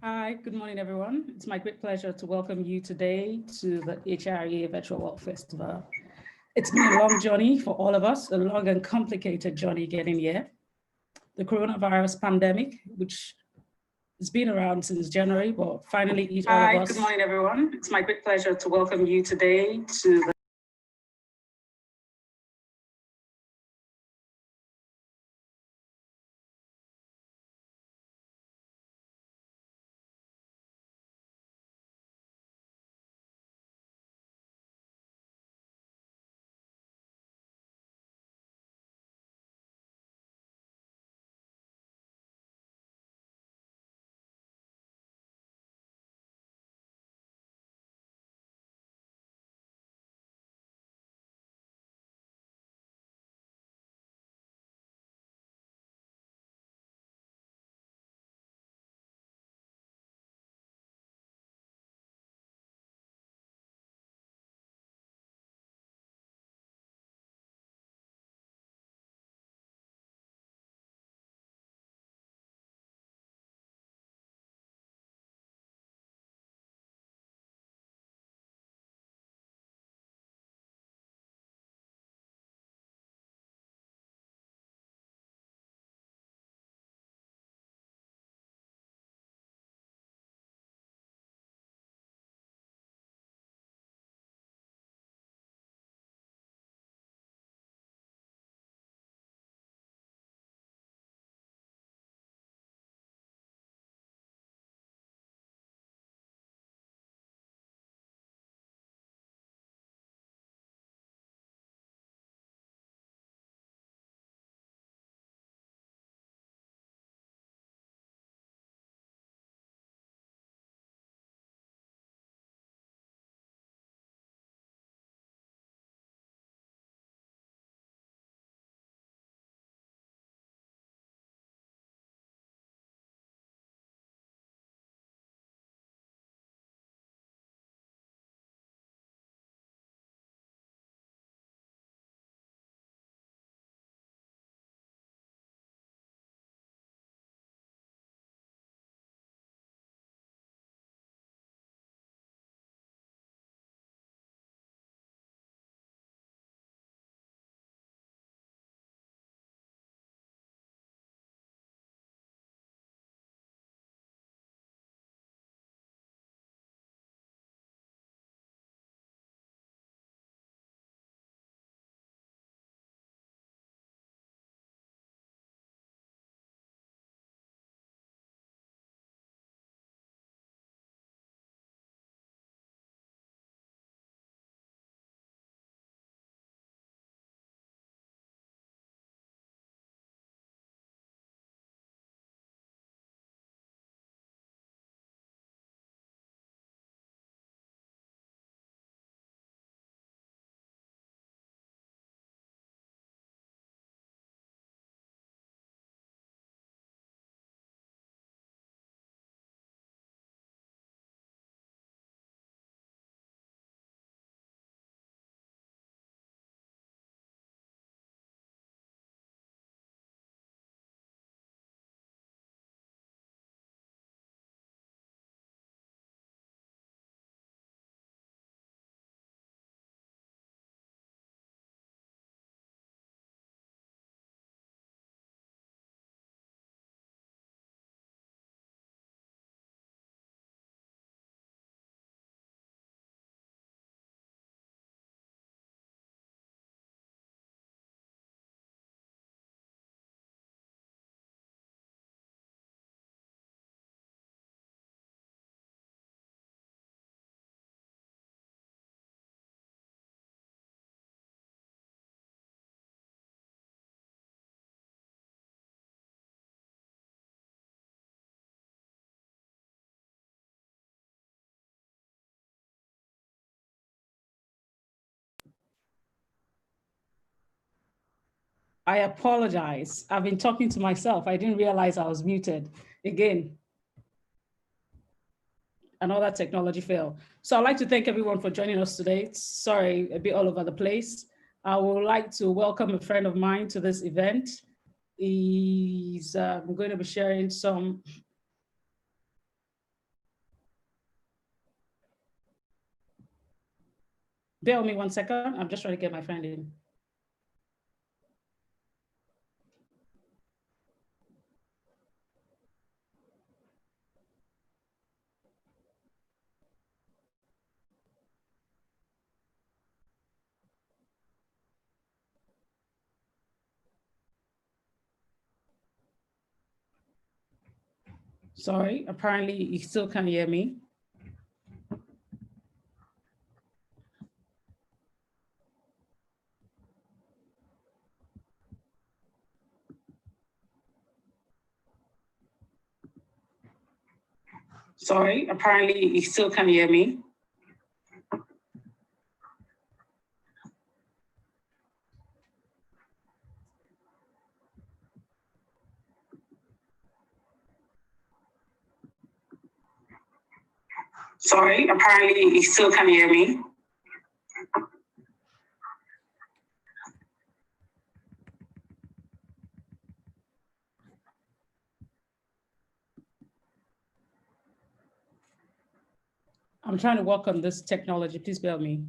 Hi, good morning, everyone. It's my great pleasure to welcome you today to the HREA Virtual World Festival. It's been a long journey for all of us, a long and complicated journey getting here. The coronavirus pandemic, which has been around since January, but finally hit all of us. Hi, good morning, everyone. It's my great pleasure to welcome you today to the I apologize. I've been talking to myself. I didn't realize I was muted. Again, another technology fail. So I'd like to thank everyone for joining us today. Sorry, a bit all over the place. I would like to welcome a friend of mine to this event. He's going to be sharing some Bear with me 1 second. I'm just trying to get my friend in. Sorry, apparently you still can't hear me. Sorry, apparently you still can't hear me. Sorry, apparently you still can't hear me. I'm trying to work on this technology. Please bear with me.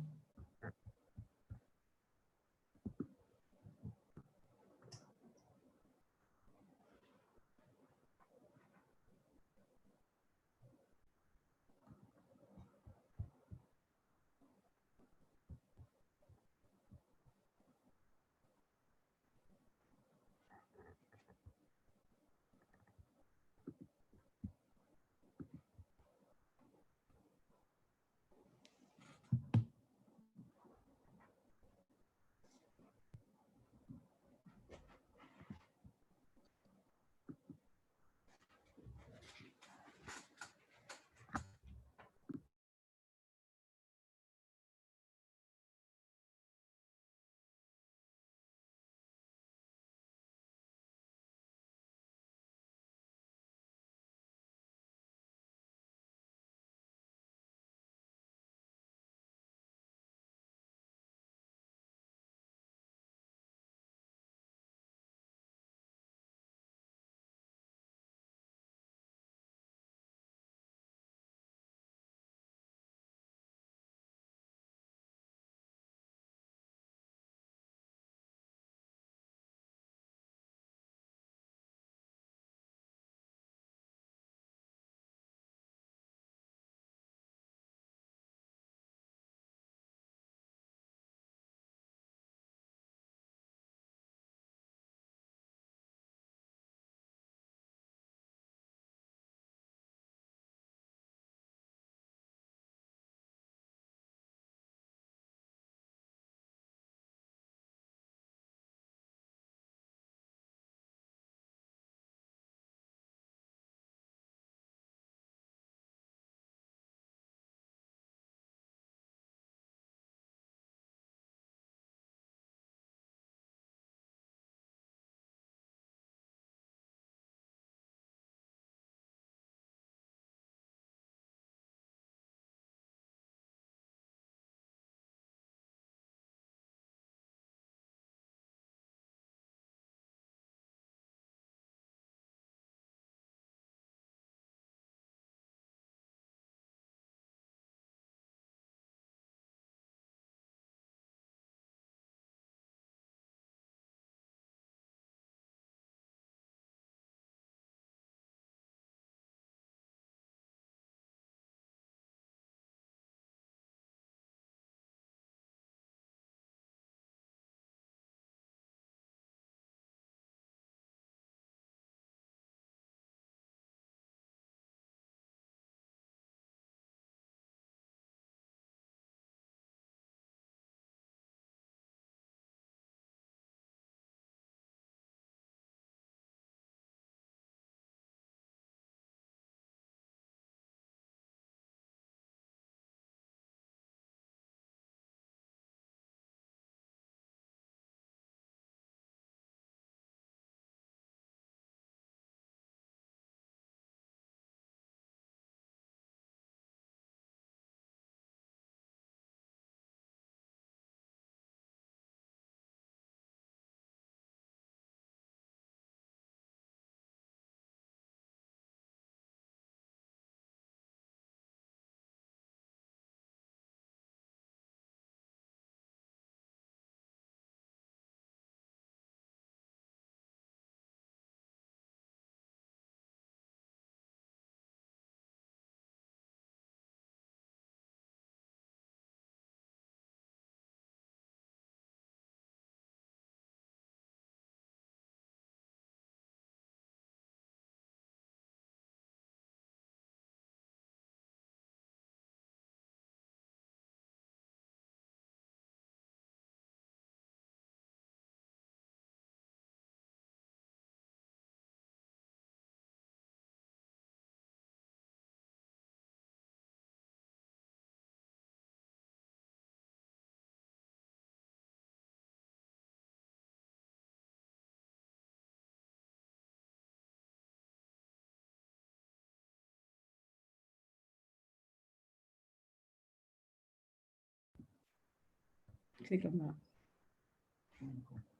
Click on that.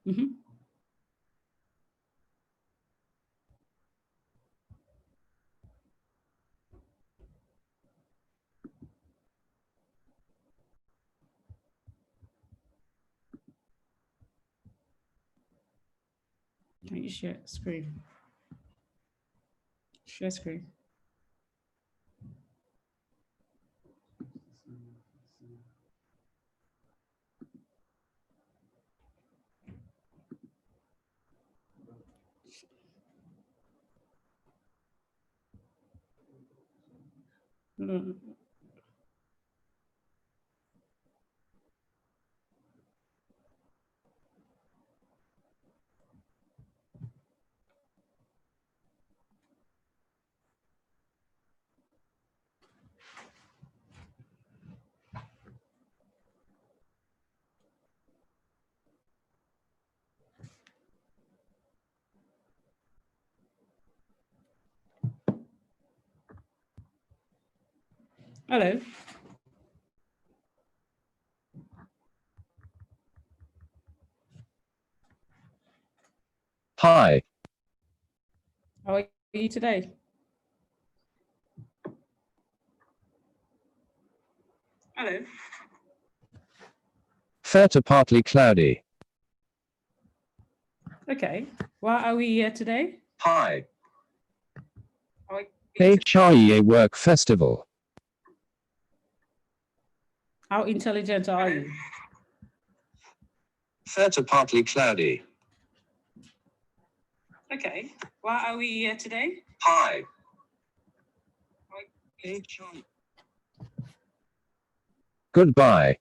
Mm-hmm. Can you share screen? Share screen. Mm. Hello. Hi. How are you today? Hello. Fair to partly cloudy. Okay. Why are we here today? Hi. How are you today? HREA Work Festival. How intelligent are you? Fair to partly cloudy. Okay. Why are we here today? Hi. How are you today? Goodbye.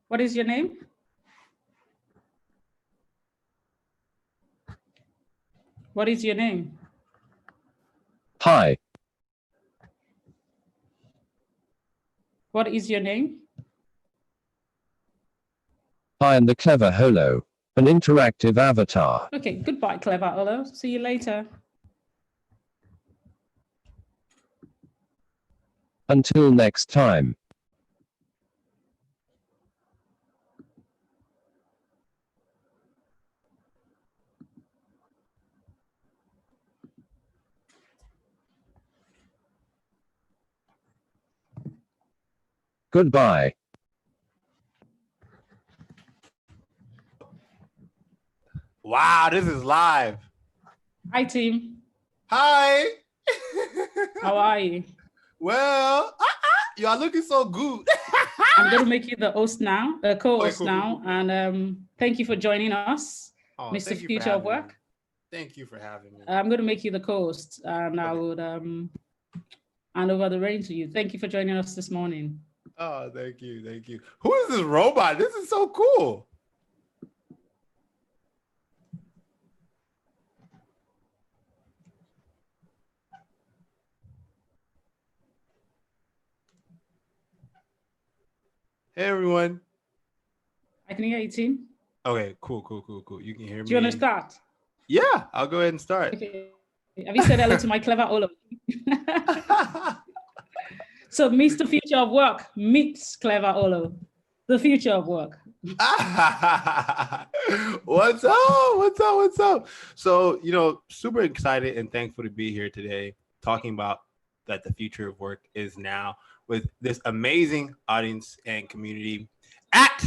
What is your name? What is your name? Hi. What is your name? I am the clever holo, an interactive avatar. Okay, goodbye, Clever Olo. See you later. Until next time. Goodbye. Wow, this is live. Hi, team. Hi. How are you? Well, you are looking so good. I'm going to make you the host now, the co-host cool, now. cool. And thank you for joining us, Oh, Mr. thank you for Future of having me. Work. Thank you for having me. I'm going to make you the co-host, and I Okay. would hand over the reign to you. Thank you for joining us this morning. Oh, thank you. Thank you. Who is this robot? This is so cool. Hey, everyone. I can hear you, team. Okay, cool. You can hear me. Do you want to start? Yeah, I'll go ahead and start. Okay. Have you said hello to my clever Olo? So, Mr. Future of Work meets Clever Olo, the future of work. What's up? So, super excited and thankful to be here today talking about that the future of work is now with this amazing audience and community at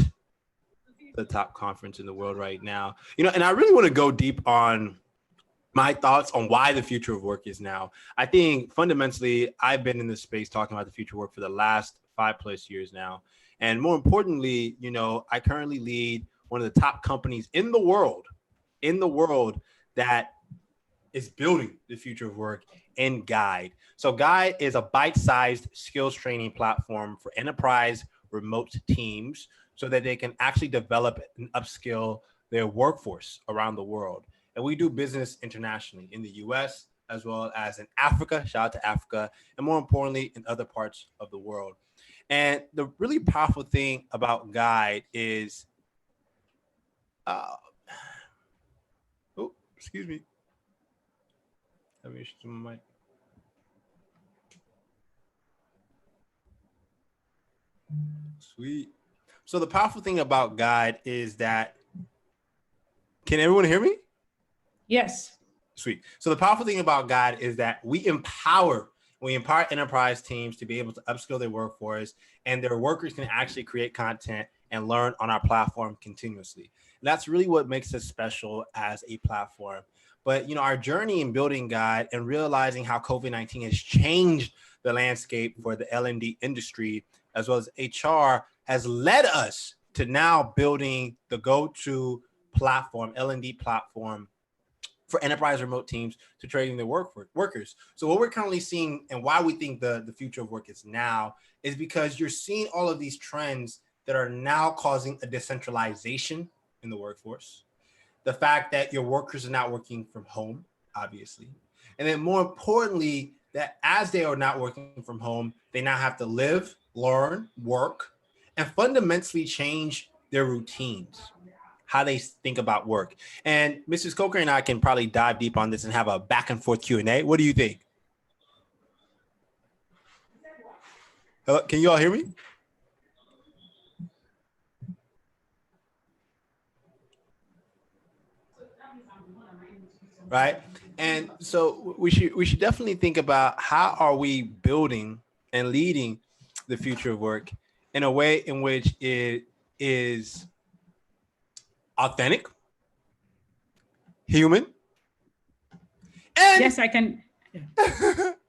the top conference in the world right now. And I really want to go deep on my thoughts on why the future of work is now. I think fundamentally, I've been in this space talking about the future of work for the last 5+ years now. And more importantly, I currently lead one of the top companies in the world that is building the future of work in Guide. So Guide is a bite-sized skills training platform for enterprise remote teams so that they can actually develop and upskill their workforce around the world. And we do business internationally in the US, as well as in Africa, shout out to Africa, and more importantly, in other parts of the world. And the really powerful thing about Guide is, excuse me. Let me shut my mic. Sweet. So the powerful thing about Guide is that, can everyone hear me? Yes. Sweet. So the powerful thing about Guide is that we empower enterprise teams to be able to upskill their workforce, and their workers can actually create content and learn on our platform continuously. And that's really what makes us special as a platform. But our journey in building Guide and realizing how COVID-19 has changed the landscape for the L&D industry as well as HR has led us to now building the go-to platform, L&D platform for enterprise remote teams to training their workers. So what we're currently seeing and why we think the future of work is now is because you're seeing all of these trends that are now causing a decentralization in the workforce. The fact that your workers are not working from home, obviously. And then more importantly, that as they are not working from home, they now have to live, learn, work, and fundamentally change their routines, how they think about work. And Mrs. Coker and I can probably dive deep on this and have a back and forth Q&A. What do you think? Hello, can you all hear me? Right. And so we should definitely think about how are we building and leading the future of work in a way in which it is authentic, human, and Yes, I can.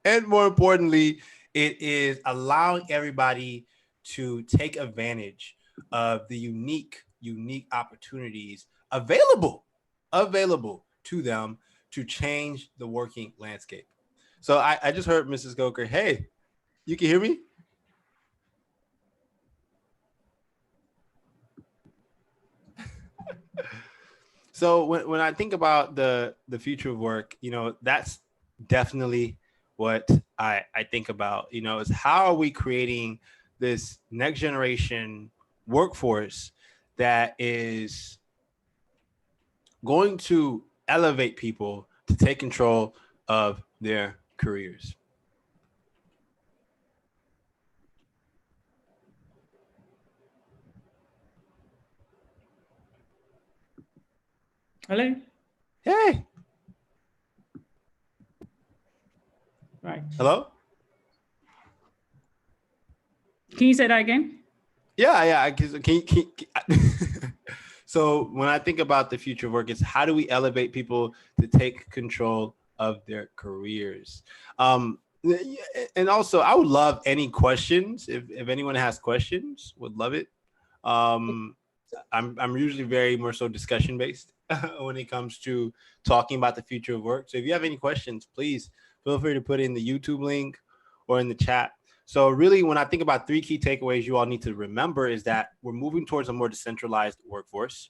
and more importantly, it is allowing everybody to take advantage of the unique opportunities available to them to change the working landscape. So I just heard Mrs. Coker. Hey, you can hear me? So when I think about the future of work, that's definitely what I think about, is how are we creating this next generation workforce that is going to elevate people to take control of their careers. Hello? Hey. Right. Hello? Can you say that again? Yeah. So when I think about the future of work, it's how do we elevate people to take control of their careers? And also, I would love any questions. If anyone has questions, would love it. I'm usually very more so discussion based when it comes to talking about the future of work. So if you have any questions, please feel free to put in the YouTube link or in the chat. So really, when I think about 3 key takeaways you all need to remember is that we're moving towards a more decentralized workforce.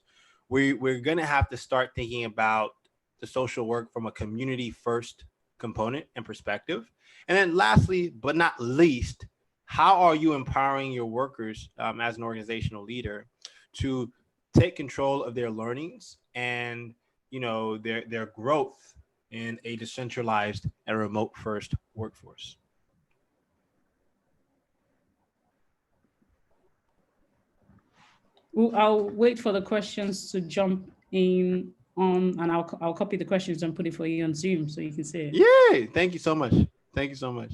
We're going to have to start thinking about the social work from a community first component and perspective. And then lastly, but not least, how are you empowering your workers as an organizational leader to take control of their learnings and their growth in a decentralized and remote first workforce? Well, I'll wait for the questions to jump in on, and I'll copy the questions and put it for you on Zoom so you can see it. Yay! Thank you so much. Thank you so much.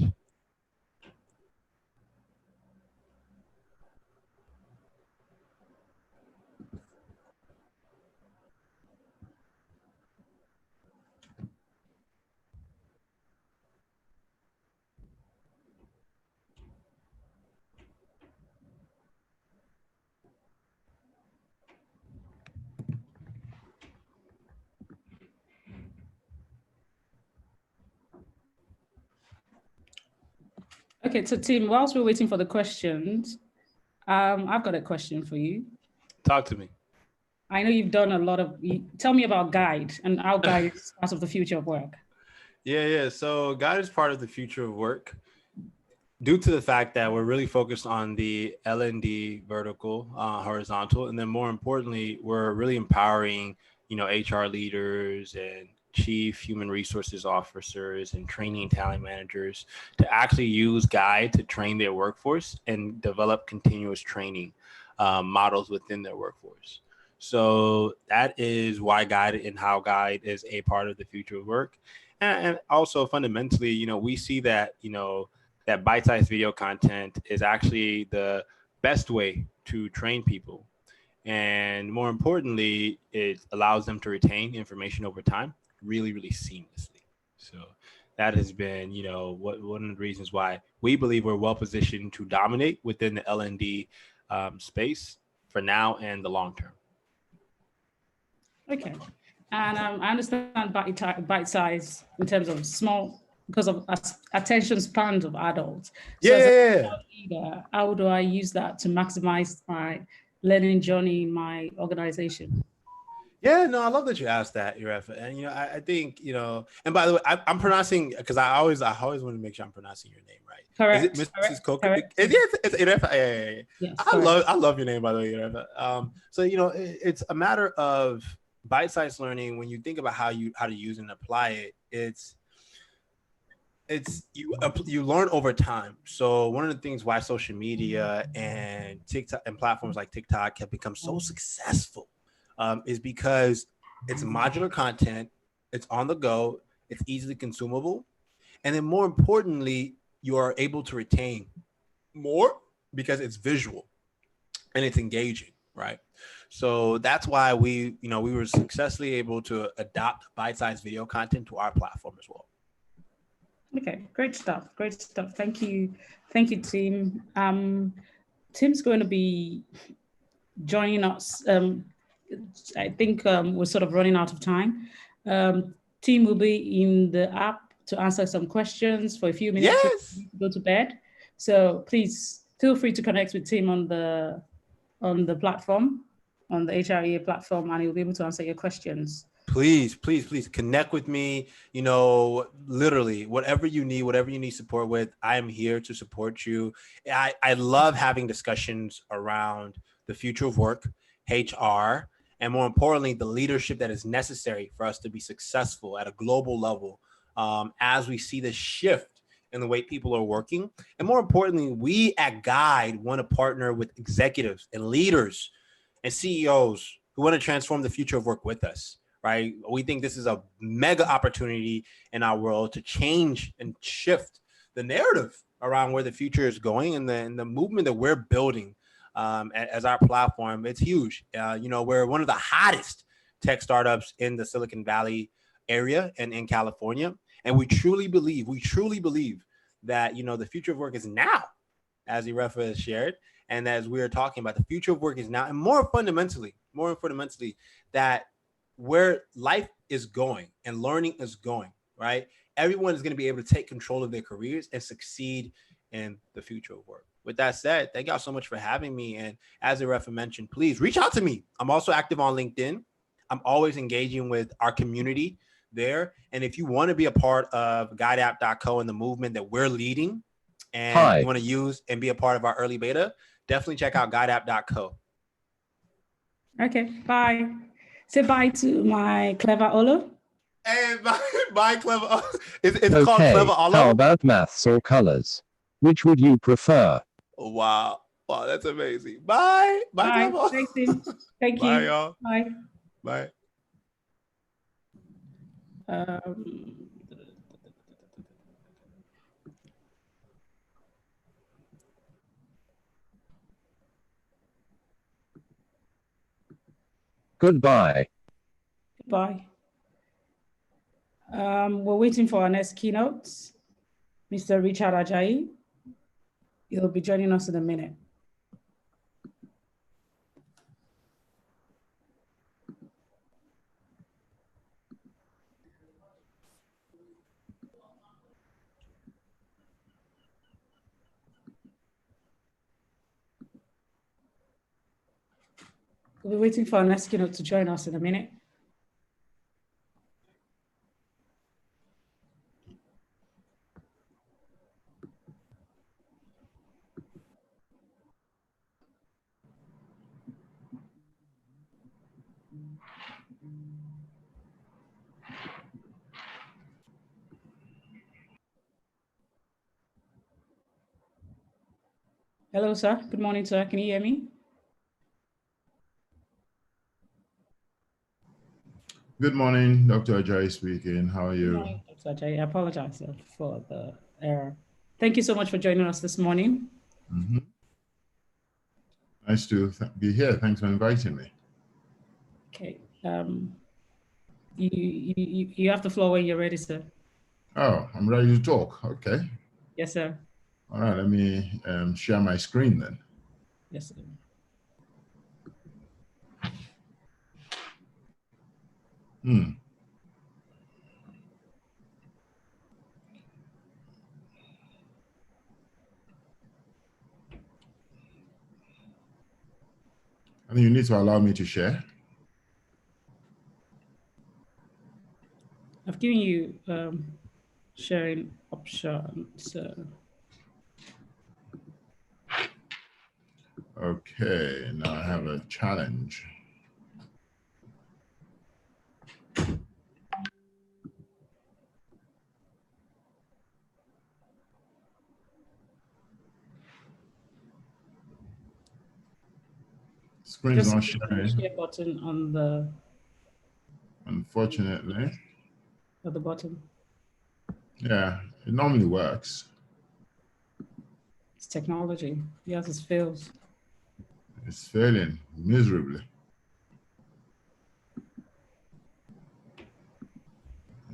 Okay, so Tim, whilst we're waiting for the questions, I've got a question for you. Talk to me. I know you've done a lot of, tell me about Guide and how Guide is part of the future of work. Yeah. So Guide is part of the future of work due to the fact that we're really focused on the L&D vertical, horizontal, and then more importantly, we're really empowering, HR leaders and chief human resources officers and training talent managers to actually use Guide to train their workforce and develop continuous training models within their workforce. So that is why Guide and how Guide is a part of the future of work. And also fundamentally, we see that, that bite-sized video content is actually the best way to train people. And more importantly, it allows them to retain information over time really, really seamlessly. So that has been, one of the reasons why we believe we're well positioned to dominate within the L&D space for now and the long term. Okay. And I understand bite size in terms of small, because of attention spans of adults. So as a leader, how do I use that to maximize my learning journey in my organization? Yeah, no, I love that you asked that, Erefa. And I think, and by the way, I'm pronouncing, because I always want to make sure I'm pronouncing your name right. Correct. Is it Mrs. Coker? Correct. It's Erefa. Yeah. Yes, I love your name, by the way, Erefa. So it's a matter of bite-sized learning. When you think about how to use and apply it, you learn over time. So one of the things why social media and TikTok and platforms like TikTok have become so successful is because it's modular content, it's on the go, it's easily consumable, and then more importantly, you are able to retain more because it's visual and it's engaging, right? So that's why we were successfully able to adopt bite-sized video content to our platform as well. Okay, great stuff. Thank you, Tim. Tim's going to be joining us. I think we're sort of running out of time. Tim will be in the app to answer some questions for a few minutes. Yes. To go to bed. So please feel free to connect with Tim on the platform, on the HREA platform, and he'll be able to answer your questions. Please connect with me. Literally whatever you need support with, I am here to support you. I love having discussions around the future of work, HR, and more importantly, the leadership that is necessary for us to be successful at a global level as we see this shift in the way people are working. And more importantly, we at Guide want to partner with executives and leaders and CEOs who want to transform the future of work with us. Right? We think this is a mega opportunity in our world to change and shift the narrative around where the future is going, and the movement that we're building as our platform. It's huge. We're one of the hottest tech startups in the Silicon Valley area and in California. And we truly believe that, the future of work is now, as Erefa has shared. And as we're talking about, the future of work is now, and more fundamentally, that where life is going and learning is going, right? Everyone is going to be able to take control of their careers and succeed in the future of work. With that said, thank y'all so much for having me. And as Erefa mentioned, please reach out to me. I'm also active on LinkedIn. I'm always engaging with our community there. And if you want to be a part of guideapp.co and the movement that we're leading, and you want to use and be a part of our early beta, definitely check out guideapp.co. Okay, bye. Say bye to my clever Olo. Hey, bye clever Olo. It's okay, called clever Olo. How about maths or colors? Which would you prefer? Wow, that's amazing. Bye clever Olo. Thanks, Tim. Thank you. Bye, y'all. Bye. Goodbye. Goodbye. We're waiting for our next keynote, Mr. Richard Ajayi. He'll be joining us in a minute. We'll be waiting for our next keynote to join us in a minute. Hello, sir. Good morning, sir. Can you hear me? Good morning, Dr. Ajayi speaking. How are Good you? morning, Dr. Ajayi. I apologize for the error. Thank you so much for joining us this morning. Nice to be here. Thanks for inviting me. Okay. You have the floor when you're ready, sir. Oh, I'm ready to talk. Okay. Yes, sir. All right, let me share my screen then. Yes, sir. I think you need to allow me to share. I've given you sharing options. Okay, now I have a challenge. Screen is Just not click on the sharing, share button on the unfortunately. at the bottom. Yeah, it normally works. It's technology. Yes, it fails. It's failing miserably.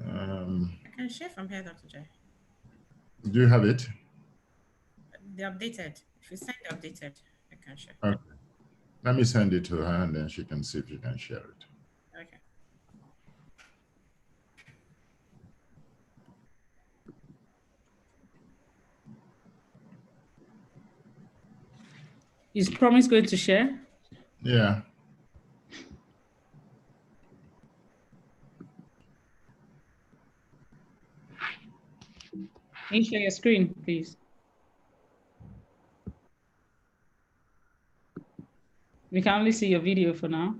I can share from here, Dr. J. Do you have it? The updated. If you send the updated, I can share. Okay. Let me send it to her and then she can see if she can share it. Okay. Is Promise going to share? Yeah. Can you share your screen, please? We can only see your video for now.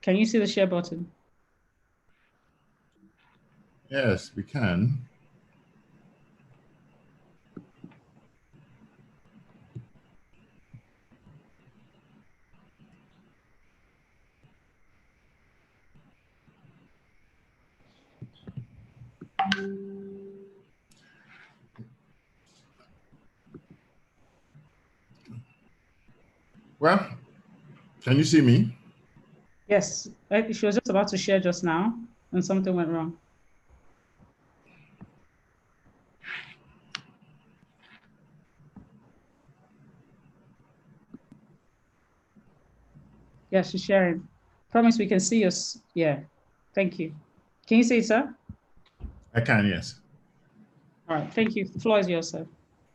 Can you see the share button? Yes, we can. Well, can you see me? Yes, she was just about to share just now and something went wrong. Yeah, she's sharing. Promise we can see us. Yeah, thank you. Can you see it, sir? I can, yes. All right, thank you. The floor is yours, sir.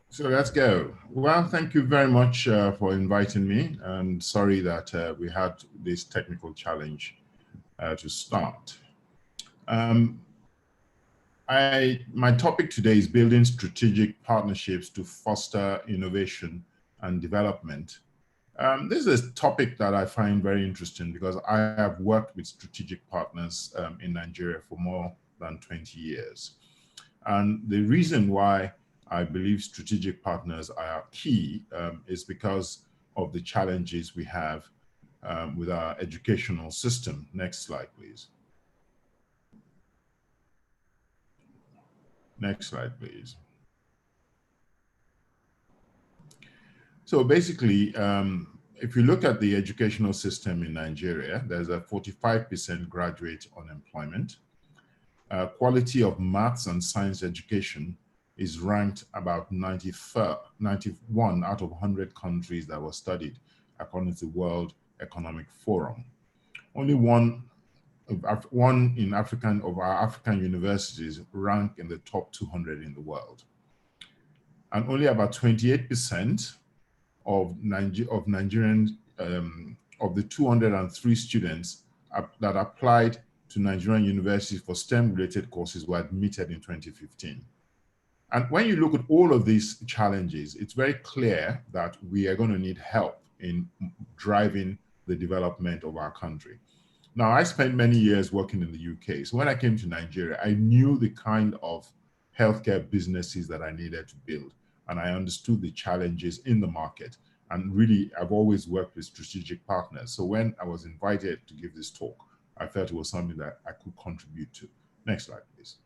So let's go. Well, thank you very much for inviting me, and sorry that we had this technical challenge to start. My topic today is building strategic partnerships to foster innovation and development. This is a topic that I find very interesting because I have worked with strategic partners in Nigeria for more than 20 years. And the reason why I believe strategic partners are key is because of the challenges we have with our educational system. Next slide, please. Next slide, please. So basically, if you look at the educational system in Nigeria, there's a 45% graduate unemployment. Quality of maths and science education is ranked about 91 out of 100 countries that were studied according to the World Economic Forum. Only one in of our African universities rank in the top 200 in the world. And only about 28% of Nigerian, of the 203 students that applied to Nigerian universities for STEM-related courses were admitted in 2015. And when you look at all of these challenges, it's very clear that we are going to need help in driving the development of our country. Now, I spent many years working in the UK. So when I came to Nigeria, I knew the kind of healthcare businesses that I needed to build. And I understood the challenges in the market. And really, I've always worked with strategic partners. So when I was invited to give this talk, I felt it was something that I could contribute to. Next slide, please.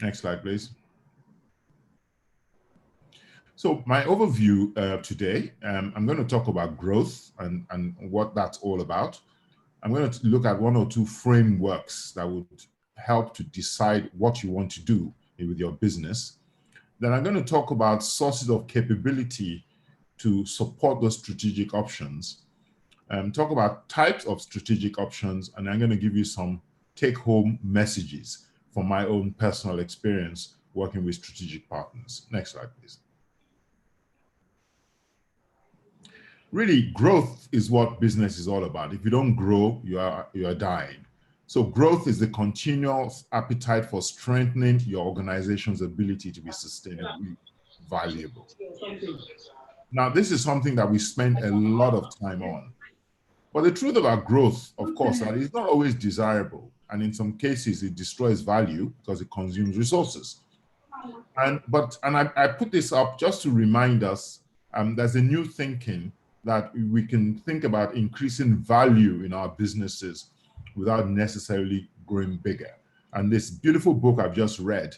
Next slide, please. So my overview today, I'm going to talk about growth and what that's all about. I'm going to look at one or two frameworks that would help to decide what you want to do with your business. Then I'm going to talk about sources of capability to support those strategic options. Talk about types of strategic options, and I'm going to give you some take-home messages from my own personal experience working with strategic partners. Next slide, please. Really, growth is what business is all about. If you don't grow, you are dying. So growth is the continuous appetite for strengthening your organization's ability to be sustainably valuable. Now, this is something that we spend a lot of time on. But the truth about growth, of course, that it's not always desirable. And in some cases, it destroys value because it consumes resources. And I put this up just to remind us there's a new thinking that we can think about increasing value in our businesses without necessarily growing bigger. And this beautiful book I've just read,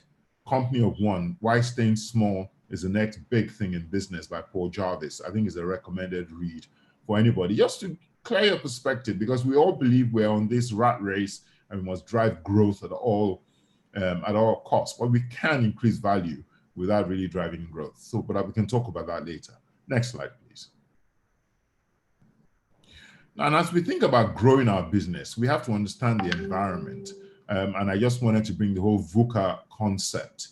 Company of One, Why Staying Small is the Next Big Thing in Business by Paul Jarvis, I think is a recommended read for anybody, just to clear your perspective, because we all believe we're on this rat race and we must drive growth at all costs, but we can increase value without really driving growth. So, but we can talk about that later. Next slide, please. And as we think about growing our business, we have to understand the environment. And I just wanted to bring the whole VUCA concept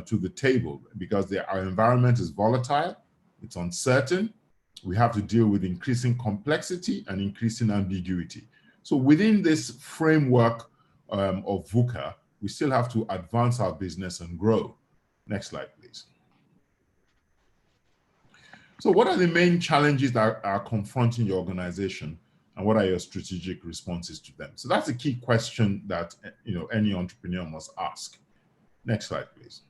to the table, because our environment is volatile, it's uncertain. We have to deal with increasing complexity and increasing ambiguity. So within this framework of VUCA, we still have to advance our business and grow. Next slide, please. So what are the main challenges that are confronting your organization, and what are your strategic responses to them? So that's a key question that any entrepreneur must ask. Next slide, please.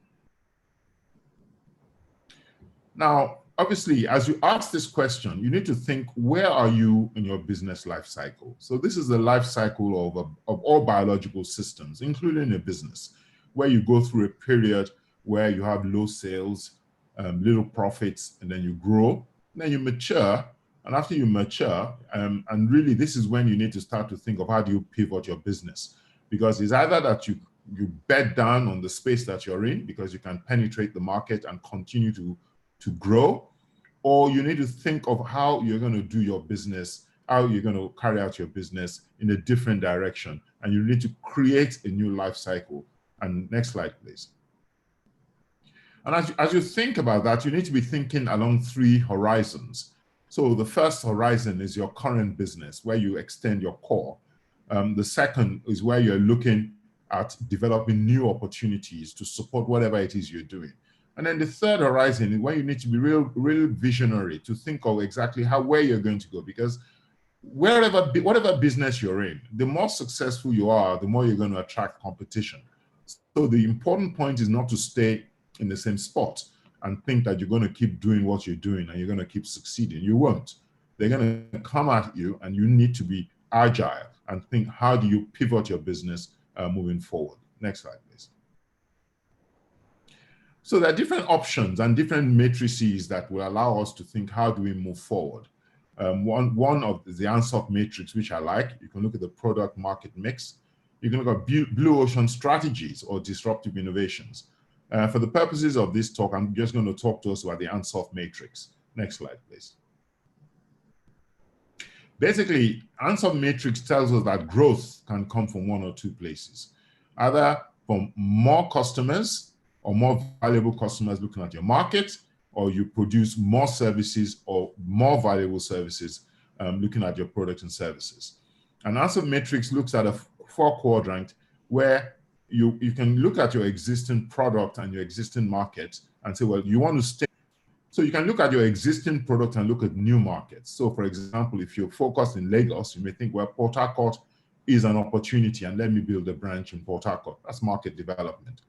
Now, obviously, as you ask this question, you need to think, where are you in your business life cycle? So this is the life cycle of all biological systems, including a business, where you go through a period where you have low sales, little profits, and then you grow, and then you mature. And after you mature, and really this is when you need to start to think of how do you pivot your business, because it's either that you bed down on the space that you're in because you can penetrate the market and continue to grow, or you need to think of how you're going to do your business, how you're going to carry out your business in a different direction, and you need to create a new life cycle. And next slide, please. And as you think about that, you need to be thinking along 3 horizons. So the first horizon is your current business, where you extend your core. The second is where you're looking at developing new opportunities to support whatever it is you're doing. And then the third horizon is where you need to be real visionary, to think of exactly where you're going to go, because whatever business you're in, the more successful you are, the more you're going to attract competition. So the important point is not to stay in the same spot and think that you're going to keep doing what you're doing and you're going to keep succeeding. You won't. They're going to come at you, and you need to be agile and think, how do you pivot your business moving forward? Next slide, please. So there are different options and different matrices that will allow us to think, how do we move forward? One of the ANSOP matrix, which I like, you can look at the product market mix. You can look at blue ocean strategies or disruptive innovations. For the purposes of this talk, I'm just going to talk to us about the ANSOP matrix. Next slide, please. Basically, ANSOP matrix tells us that growth can come from 1 or 2 places, either from more customers or more valuable customers looking at your market, or you produce more services or more valuable services looking at your products and services. And ANSOP matrix looks at a 4-quadrant where you can look at your existing product and your existing market and say, well, you want to stay So you can look at your existing product and look at new markets. So for example, if you're focused in Lagos, you may think, well, Port Harcourt is an opportunity and let me build a branch in Port Harcourt. That's market development.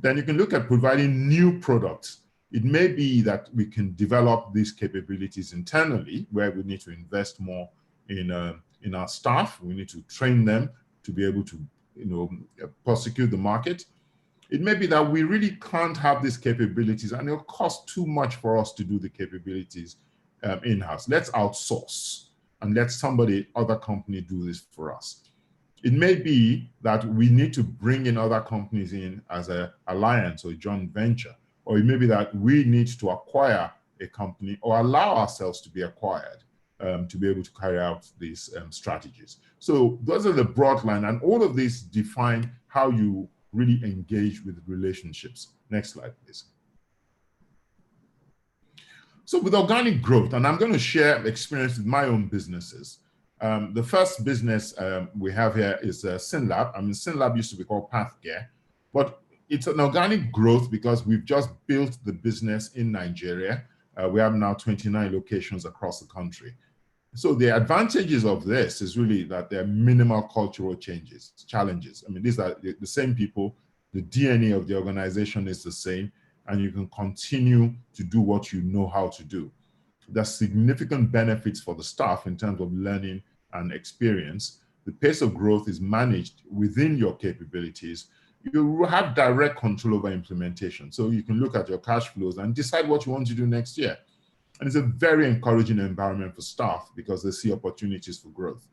Then you can look at providing new products. It may be that we can develop these capabilities internally, where we need to invest more in our staff. We need to train them to be able to, prosecute the market. It may be that we really can't have these capabilities and it'll cost too much for us to do the capabilities in-house. Let's outsource and let other company do this for us. It may be that we need to bring in other companies in as an alliance or a joint venture, or it may be that we need to acquire a company or allow ourselves to be acquired to be able to carry out these strategies. So those are the broad line, and all of these define how you really engage with relationships. Next slide, please. So with organic growth, and I'm going to share experience with my own businesses. The first business we have here is SynLab. I mean, SynLab used to be called Pathcare, but it's an organic growth because we've just built the business in Nigeria. We have now 29 locations across the country. So the advantages of this is really that there are minimal cultural challenges. I mean, these are the same people, the DNA of the organization is the same, and you can continue to do what you know how to do. There's significant benefits for the staff in terms of learning and experience. The pace of growth is managed within your capabilities. You have direct control over implementation. So you can look at your cash flows and decide what you want to do next year. And it's a very encouraging environment for staff because they see opportunities for growth.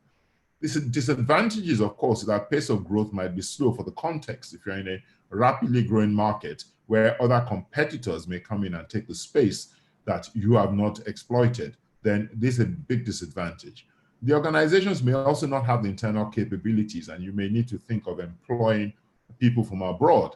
The disadvantages, of course, is that pace of growth might be slow for the context. If you're in a rapidly growing market where other competitors may come in and take the space that you have not exploited, then this is a big disadvantage. The organizations may also not have the internal capabilities, and you may need to think of employing people from abroad.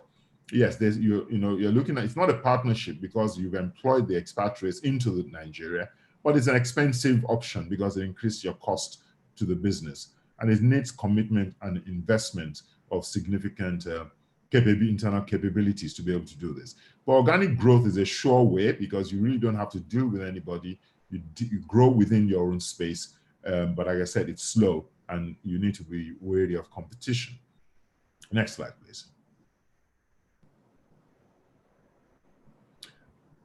Yes, you're looking at, it's not a partnership because you've employed the expatriates into Nigeria, but it's an expensive option because it increases your cost to the business, and it needs commitment and investment of significant internal capabilities to be able to do this. But organic growth is a sure way because you really don't have to deal with anybody. You grow within your own space, but like I said, it's slow and you need to be wary of competition. Next slide, please.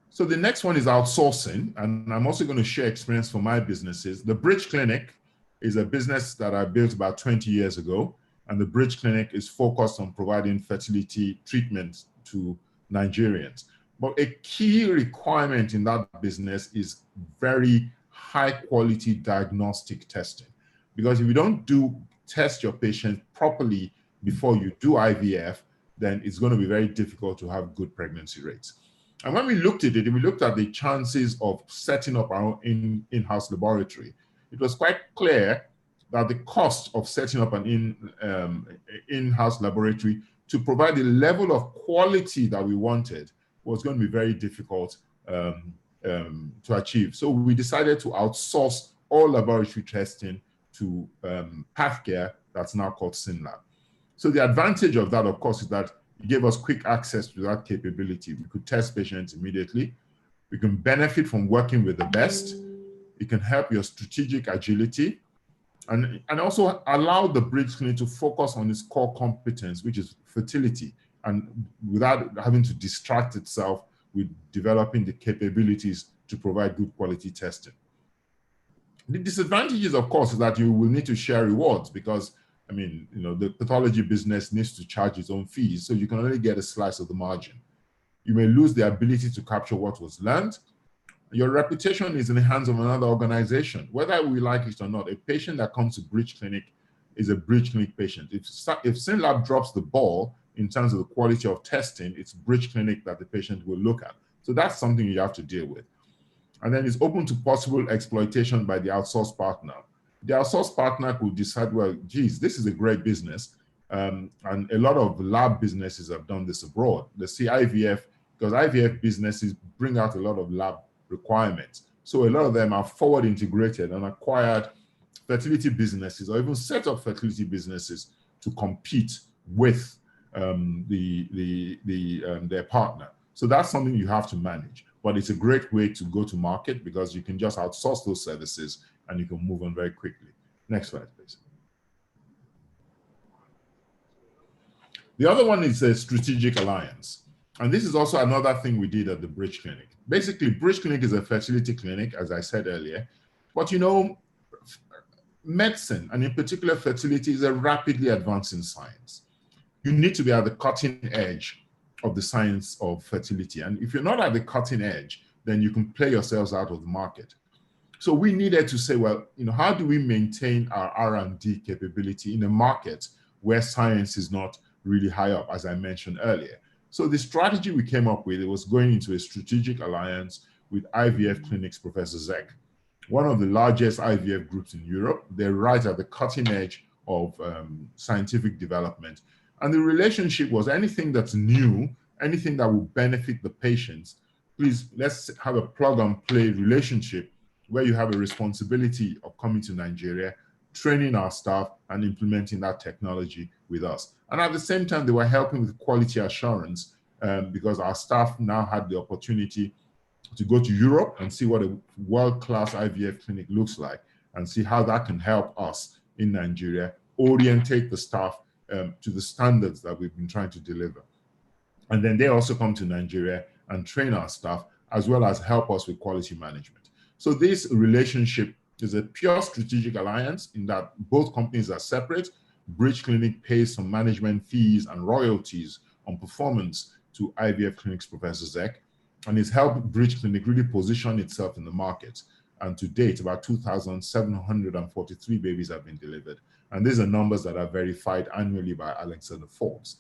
So the next one is outsourcing, and I'm also going to share experience from my businesses. The Bridge Clinic is a business that I built about 20 years ago, and the Bridge Clinic is focused on providing fertility treatment to Nigerians. But a key requirement in that business is very high quality diagnostic testing, because if you don't test your patient properly before you do IVF, then it's going to be very difficult to have good pregnancy rates. And when we looked at it, we looked at the chances of setting up our own in-house laboratory. It was quite clear that the cost of setting up an in-house laboratory to provide the level of quality that we wanted was going to be very difficult to achieve. So we decided to outsource all laboratory testing to Pathcare, that's now called SynLab. So the advantage of that, of course, is that it gave us quick access to that capability. We could test patients immediately. We can benefit from working with the best. It can help your strategic agility and also allow the Bridge Clinic to focus on its core competence, which is fertility, and without having to distract itself with developing the capabilities to provide good quality testing. The disadvantages, of course, is that you will need to share rewards because I mean, the pathology business needs to charge its own fees, so you can only get a slice of the margin. You may lose the ability to capture what was learned. Your reputation is in the hands of another organization. Whether we like it or not, a patient that comes to Bridge Clinic is a Bridge Clinic patient. If SynLab drops the ball in terms of the quality of testing, it's Bridge Clinic that the patient will look at. So that's something you have to deal with. And then it's open to possible exploitation by the outsourced partner. The outsourced partner could decide, well, geez, this is a great business. And a lot of lab businesses have done this abroad. They see IVF, because IVF businesses bring out a lot of lab requirements. So a lot of them are forward integrated and acquired fertility businesses or even set up fertility businesses to compete with their partner. So that's something you have to manage. But it's a great way to go to market because you can just outsource those services and you can move on very quickly. Next slide, please. The other one is a strategic alliance. And this is also another thing we did at the Bridge Clinic. Basically, Bridge Clinic is a fertility clinic, as I said earlier. But you know, medicine, and in particular fertility, is a rapidly advancing science. You need to be at the cutting edge of the science of fertility. And if you're not at the cutting edge, then you can play yourselves out of the market. So we needed to say, well, you know, how do we maintain our R&D capability in a market where science is not really high up, as I mentioned earlier? So the strategy we came up with, it was going into a strategic alliance with IVF Clinics Professor Zek, one of the largest IVF groups in Europe. They're right at the cutting edge of scientific development. And the relationship was anything that's new, anything that will benefit the patients, please, let's have a plug-and-play relationship where you have a responsibility of coming to Nigeria, training our staff, and implementing that technology with us. And at the same time, they were helping with quality assurance because our staff now had the opportunity to go to Europe and see what a world-class IVF clinic looks like and see how that can help us in Nigeria orientate the staff to the standards that we've been trying to deliver. And then they also come to Nigeria and train our staff as well as help us with quality management. So this relationship is a pure strategic alliance in that both companies are separate. Bridge Clinic pays some management fees and royalties on performance to IVF Clinics Professor Zek, and it's helped Bridge Clinic really position itself in the market. And to date, about 2,743 babies have been delivered. And these are numbers that are verified annually by Alexander Forbes.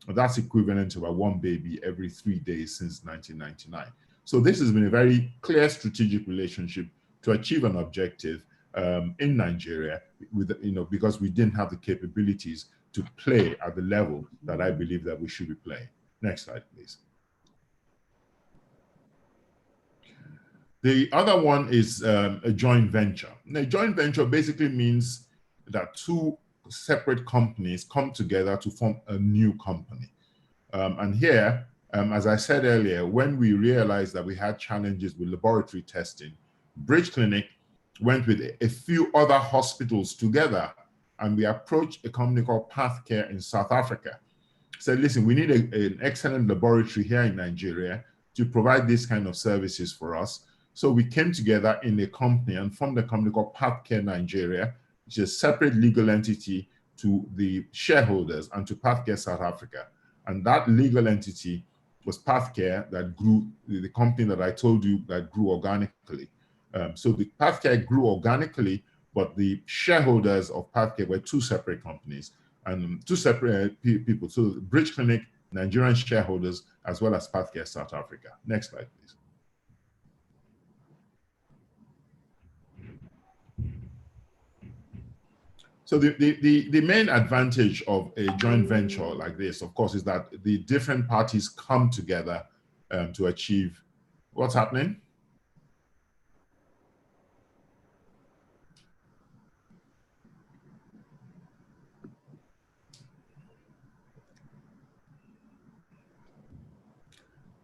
And that's equivalent to about one baby every 3 days since 1999. So this has been a very clear strategic relationship to achieve an objective in Nigeria, with, you know, because we didn't have the capabilities to play at the level that I believe that we should be playing. Next slide, please. The other one is a joint venture. A joint venture basically means that two separate companies come together to form a new company. And here, as I said earlier, when we realized that we had challenges with laboratory testing, Bridge Clinic went with a few other hospitals together, and we approached a company called Pathcare in South Africa. Said, listen, we need an excellent laboratory here in Nigeria to provide these kind of services for us. So we came together in a company and formed a company called Pathcare Nigeria, which is a separate legal entity to the shareholders and to Pathcare South Africa. And that legal entity was Pathcare that grew, the company that I told you that grew organically. So the Pathcare grew organically, but the shareholders of Pathcare were two separate companies and two separate people. So Bridge Clinic, Nigerian shareholders, as well as Pathcare South Africa. Next slide, please. So the main advantage of a joint venture like this, of course, is that the different parties come together to achieve what's happening.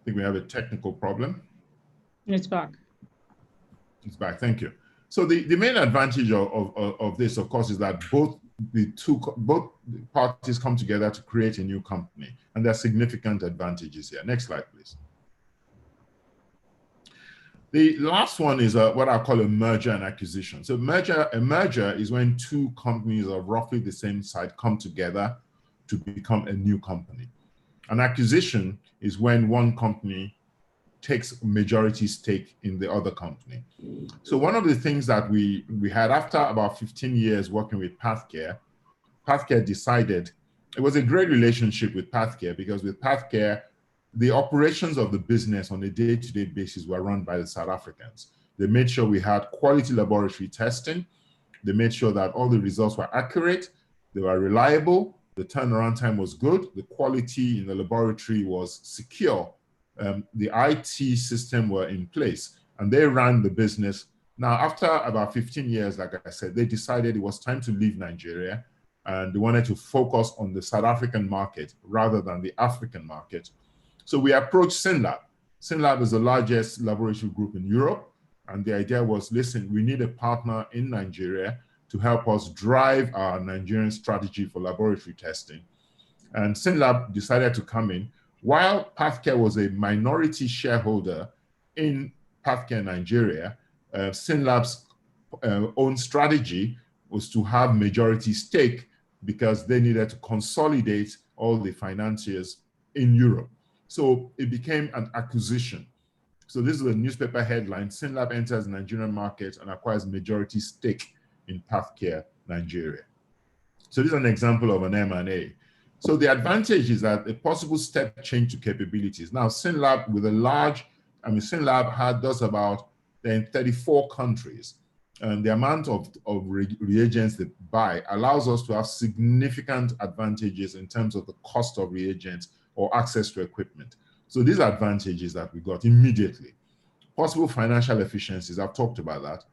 I think we have a technical problem. It's back. It's back. Thank you. So the main advantage of this, of course, is that both parties come together to create a new company, and there are significant advantages here. Next slide, please. The last one is what I call a merger and acquisition. So a merger is when two companies of roughly the same size come together to become a new company. An acquisition is when one company takes majority stake in the other company. So one of the things that we had after about 15 years working with Pathcare decided, it was a great relationship with Pathcare because with Pathcare, the operations of the business on a day-to-day basis were run by the South Africans. They made sure we had quality laboratory testing. They made sure that all the results were accurate, they were reliable, the turnaround time was good, the quality in the laboratory was secure. The IT system were in place and they ran the business. Now, after about 15 years, like I said, they decided it was time to leave Nigeria and they wanted to focus on the South African market rather than the African market. So we approached SynLab. SynLab is the largest laboratory group in Europe. And the idea was, listen, we need a partner in Nigeria to help us drive our Nigerian strategy for laboratory testing. And SynLab decided to come in. While Pathcare was a minority shareholder in Pathcare Nigeria, SynLab's own strategy was to have majority stake because they needed to consolidate all the financiers in Europe. So it became an acquisition. So this is a newspaper headline: SynLab enters the Nigerian market and acquires majority stake in Pathcare Nigeria. So this is an example of an M&A. So the advantage is that a possible step change to capabilities. Now, SynLab with a large, SynLab does about in 34 countries. And the amount of reagents they buy allows us to have significant advantages in terms of the cost of reagents or access to equipment. So these are advantages that we got immediately. Possible financial efficiencies, I've talked about that,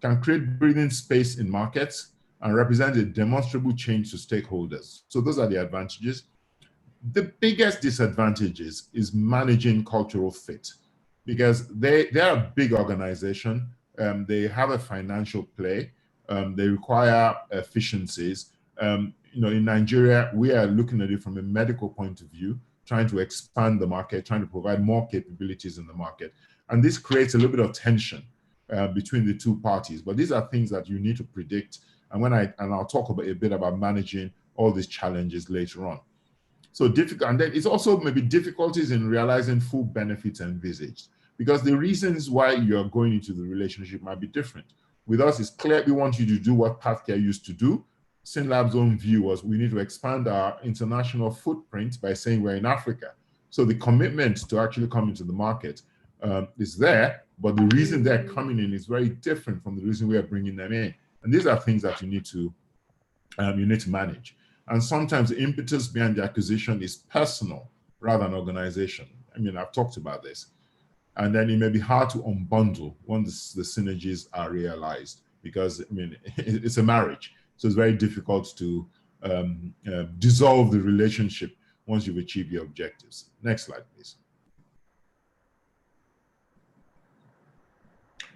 can create breathing space in markets and represent a demonstrable change to stakeholders. So those are the advantages. The biggest disadvantages is managing cultural fit, because they're a big organization. They have a financial play. They require efficiencies. In Nigeria, we are looking at it from a medical point of view, trying to expand the market, trying to provide more capabilities in the market. And this creates a little bit of tension between the two parties. But these are things that you need to predict. And I'll talk a bit about managing all these challenges later on. So difficult, and then it's also maybe difficulties in realizing full benefits envisaged, because the reasons why you're going into the relationship might be different. With us, it's clear we want you to do what Pathcare used to do. SynLab's own view was we need to expand our international footprint by saying we're in Africa. So the commitment to actually come into the market is there, but the reason they're coming in is very different from the reason we are bringing them in. And these are things that you need to manage. And sometimes the impetus behind the acquisition is personal rather than organization. I've talked about this. And then it may be hard to unbundle once the synergies are realized, because it's a marriage. So it's very difficult to dissolve the relationship once you've achieved your objectives. Next slide, please.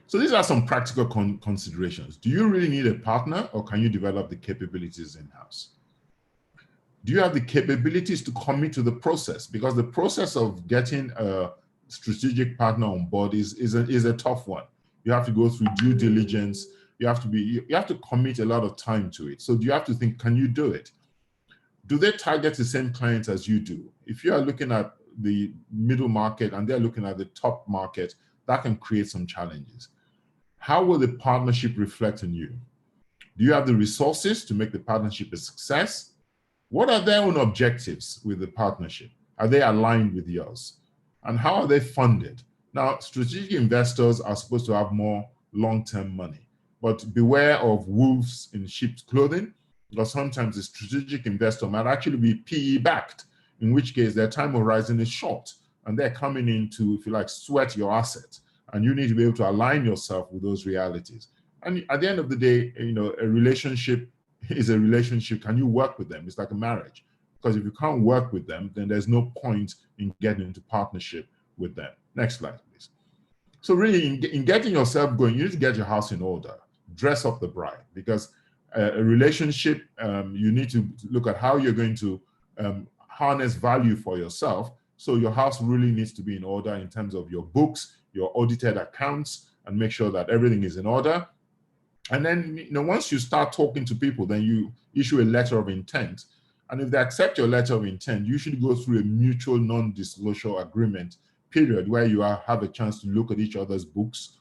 So these are some practical considerations. Do you really need a partner, or can you develop the capabilities in-house? Do you have the capabilities to commit to the process? Because the process of getting a strategic partner on board is a tough one. You have to go through due diligence. You have to commit a lot of time to it. So do you have to think, can you do it? Do they target the same clients as you do? If you are looking at the middle market and they're looking at the top market, that can create some challenges. How will the partnership reflect on you? Do you have the resources to make the partnership a success? What are their own objectives with the partnership? Are they aligned with yours? And how are they funded? Now, strategic investors are supposed to have more long-term money, but beware of wolves in sheep's clothing, because sometimes the strategic investor might actually be PE backed, in which case their time horizon is short and they're coming in to, if you like, sweat your assets. And you need to be able to align yourself with those realities. And at the end of the day, a relationship is a relationship. Can you work with them? It's like a marriage. Because if you can't work with them, then there's no point in getting into partnership with them. Next slide, please. So really, in getting yourself going, you need to get your house in order. Dress up the bride, because a relationship, you need to look at how you're going to harness value for yourself. So your house really needs to be in order in terms of your books, your audited accounts, and make sure that everything is in order. And then, once you start talking to people, then you issue a letter of intent. And if they accept your letter of intent, you should go through a mutual non-disclosure agreement period where you have a chance to look at each other's books.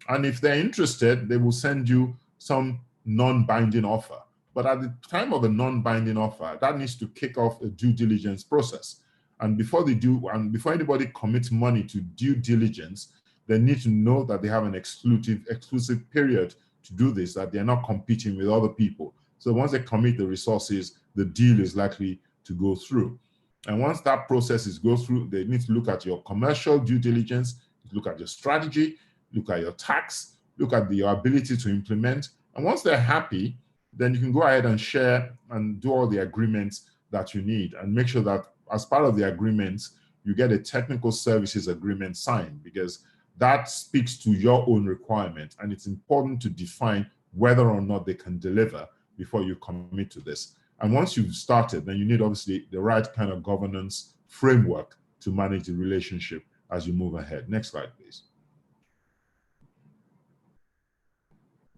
And if they're interested, they will send you some non-binding offer. But at the time of a non-binding offer, that needs to kick off a due diligence process. And before they do, and before anybody commits money to due diligence, they need to know that they have an exclusive period to do this, that they're not competing with other people. So once they commit the resources, the deal is likely to go through. And once that process goes through, they need to look at your commercial due diligence, look at your strategy, look at your tax, look at your ability to implement. And once they're happy, then you can go ahead and share and do all the agreements that you need, and make sure that as part of the agreements, you get a technical services agreement signed, because that speaks to your own requirement, and it's important to define whether or not they can deliver before you commit to this. And once you've started, then you need obviously the right kind of governance framework to manage the relationship as you move ahead. Next slide, please.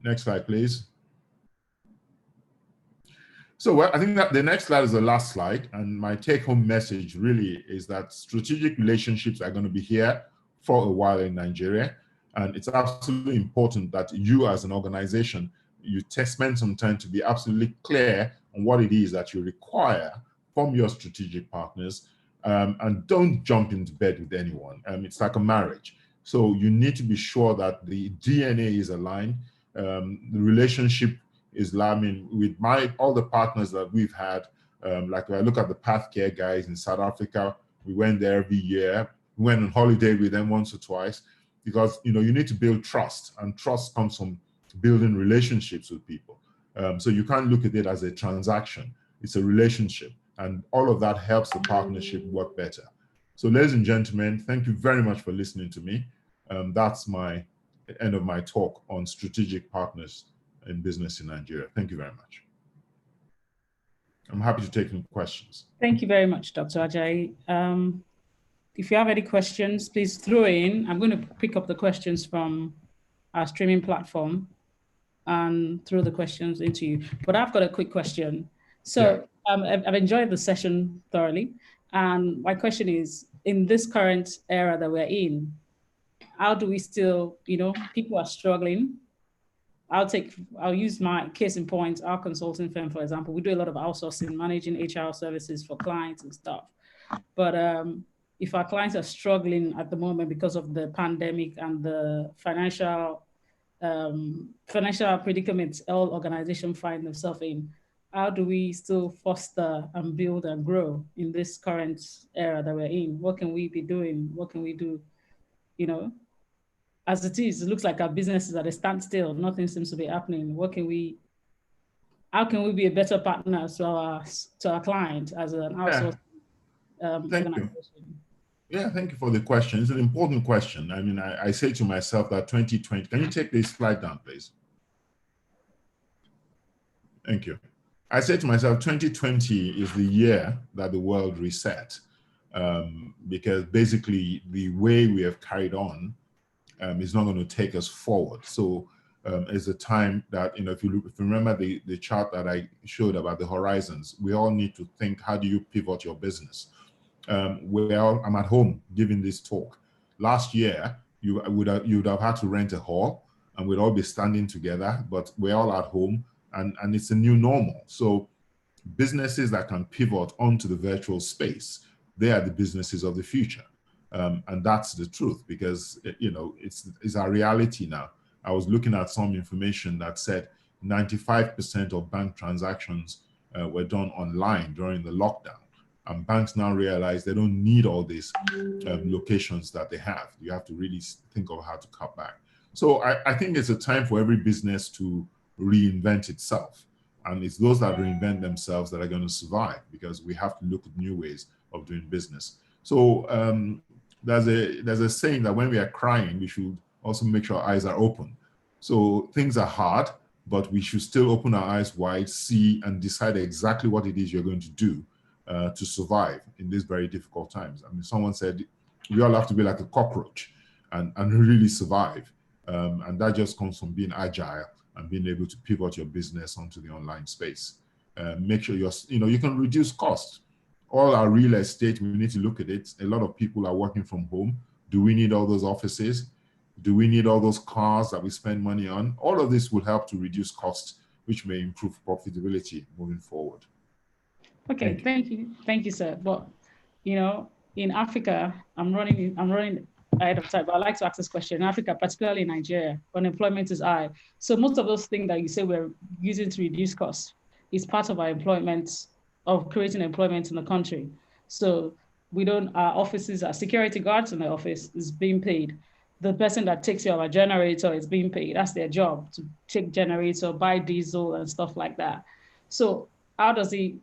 Next slide, please. So I think that the next slide is the last slide, and my take-home message really is that strategic relationships are going to be here for a while in Nigeria, and it's absolutely important that you as an organization, you spend some time to be absolutely clear on what it is that you require from your strategic partners, and don't jump into bed with anyone. It's like a marriage. So you need to be sure that the DNA is aligned, the relationship is, I mean, with all the partners that we've had, like I look at the Pathcare guys in South Africa, we went there every year. We went on holiday with them once or twice, because you need to build trust, and trust comes from building relationships with people. So you can't look at it as a transaction. It's a relationship, and all of that helps the partnership work better. So ladies and gentlemen, thank you very much for listening to me. That's my end of my talk on strategic partners in business in Nigeria. Thank you very much. I'm happy to take any questions. Thank you very much, Dr. Ajayi. If you have any questions, please throw in. I'm going to pick up the questions from our streaming platform and throw the questions into you. But I've got a quick question. So I've enjoyed the session thoroughly. And my question is, in this current era that we're in, how do we still, people are struggling. I'll use my case in point, our consulting firm, for example. We do a lot of outsourcing, managing HR services for clients and stuff. But if our clients are struggling at the moment because of the pandemic and the financial predicaments all organizations find themselves in, how do we still foster and build and grow in this current era that we're in? What can we be doing? What can we do? As it is, it looks like our business is at a standstill. Nothing seems to be happening. How can we be a better partner to our client as an outsourced organization? Yeah, thank you for the question. It's an important question. I mean, I say to myself that 2020, can you take this slide down, please? Thank you. I say to myself, 2020 is the year that the world reset, because basically the way we have carried on is not going to take us forward. So it's a time that, if you remember the chart that I showed about the horizons, we all need to think, how do you pivot your business? I'm at home giving this talk. Last year, you would have had to rent a hall, and we'd all be standing together, but we're all at home, and it's a new normal. So businesses that can pivot onto the virtual space, they are the businesses of the future. And that's the truth, because it's our reality now. I was looking at some information that said 95% of bank transactions were done online during the lockdown. And banks now realize they don't need all these locations that they have. You have to really think of how to cut back. So I think it's a time for every business to reinvent itself. And it's those that reinvent themselves that are going to survive, because we have to look at new ways of doing business. So there's a saying that when we are crying, we should also make sure our eyes are open. So things are hard, but we should still open our eyes wide, see, and decide exactly what it is you're going to do to survive in these very difficult times. I mean, someone said, we all have to be like a cockroach and really survive. And that just comes from being agile and being able to pivot your business onto the online space. Make sure you can reduce costs. All our real estate, we need to look at it. A lot of people are working from home. Do we need all those offices? Do we need all those cars that we spend money on? All of this will help to reduce costs, which may improve profitability moving forward. Okay, thank you, sir. But in Africa, I'm running ahead of time, but I'd like to ask this question. In Africa, particularly in Nigeria, unemployment is high. So most of those things that you say we're using to reduce costs is part of our employment, of creating employment in the country. So our offices, our security guards in the office is being paid. The person that takes care of a generator is being paid. That's their job, to take generator, buy diesel and stuff like that. So how does he,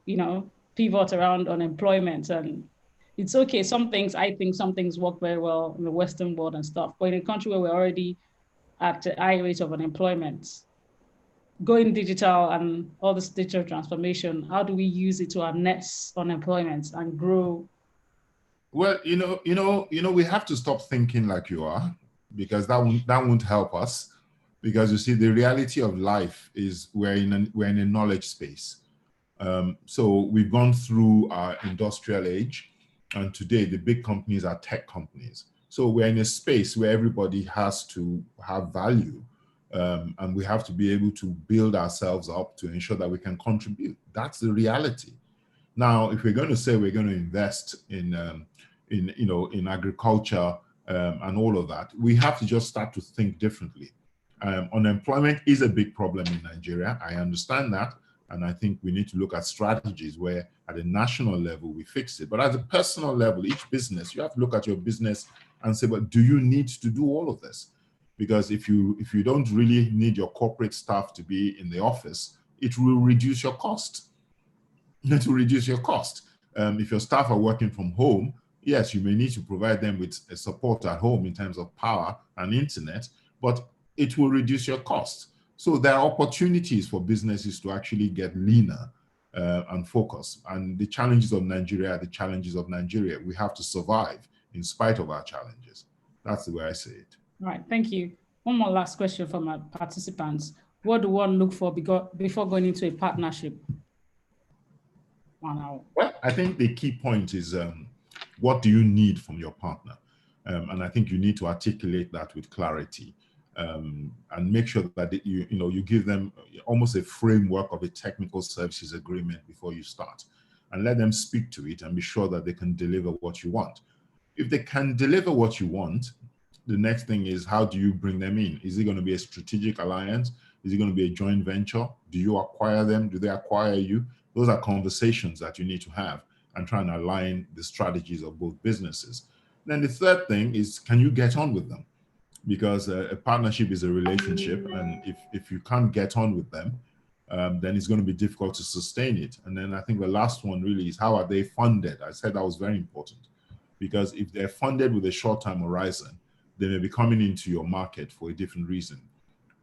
pivot around unemployment? And it's okay. Some things, I think some things work very well in the Western world and stuff. But in a country where we're already at a high rate of unemployment, going digital and all this digital transformation, how do we use it to harness unemployment and grow? Well, we have to stop thinking like you are, because that won't help us. Because you see, the reality of life is we're in a knowledge space. So we've gone through our industrial age, and today the big companies are tech companies. So we're in a space where everybody has to have value, and we have to be able to build ourselves up to ensure that we can contribute. That's the reality. Now, if we're going to say we're going to invest in agriculture and all of that, we have to just start to think differently. Unemployment is a big problem in Nigeria. I understand that. And I think we need to look at strategies where at a national level we fix it. But at a personal level, each business, you have to look at your business and say, but do you need to do all of this? Because if you don't really need your corporate staff to be in the office, it will reduce your cost. It will reduce your cost. If your staff are working from home, yes, you may need to provide them with a support at home in terms of power and internet, but it will reduce your costs. So there are opportunities for businesses to actually get leaner and focus. And the challenges of Nigeria are the challenges of Nigeria. We have to survive in spite of our challenges. That's the way I say it. All right, thank you. One more last question from our participants. What do one look for before going into a partnership? Well, I think the key point is what do you need from your partner? And I think you need to articulate that with clarity. And make sure that you give them almost a framework of a technical services agreement before you start, and let them speak to it and be sure that they can deliver what you want. If they can deliver what you want, the next thing is, how do you bring them in? Is it going to be a strategic alliance? Is it going to be a joint venture? Do you acquire them? Do they acquire you? Those are conversations that you need to have and try and align the strategies of both businesses. Then the third thing is, can you get on with them? Because a partnership is a relationship, and if you can't get on with them, then it's going to be difficult to sustain it. And then I think the last one really is, how are they funded? I said that was very important, because if they're funded with a short-term horizon, they may be coming into your market for a different reason.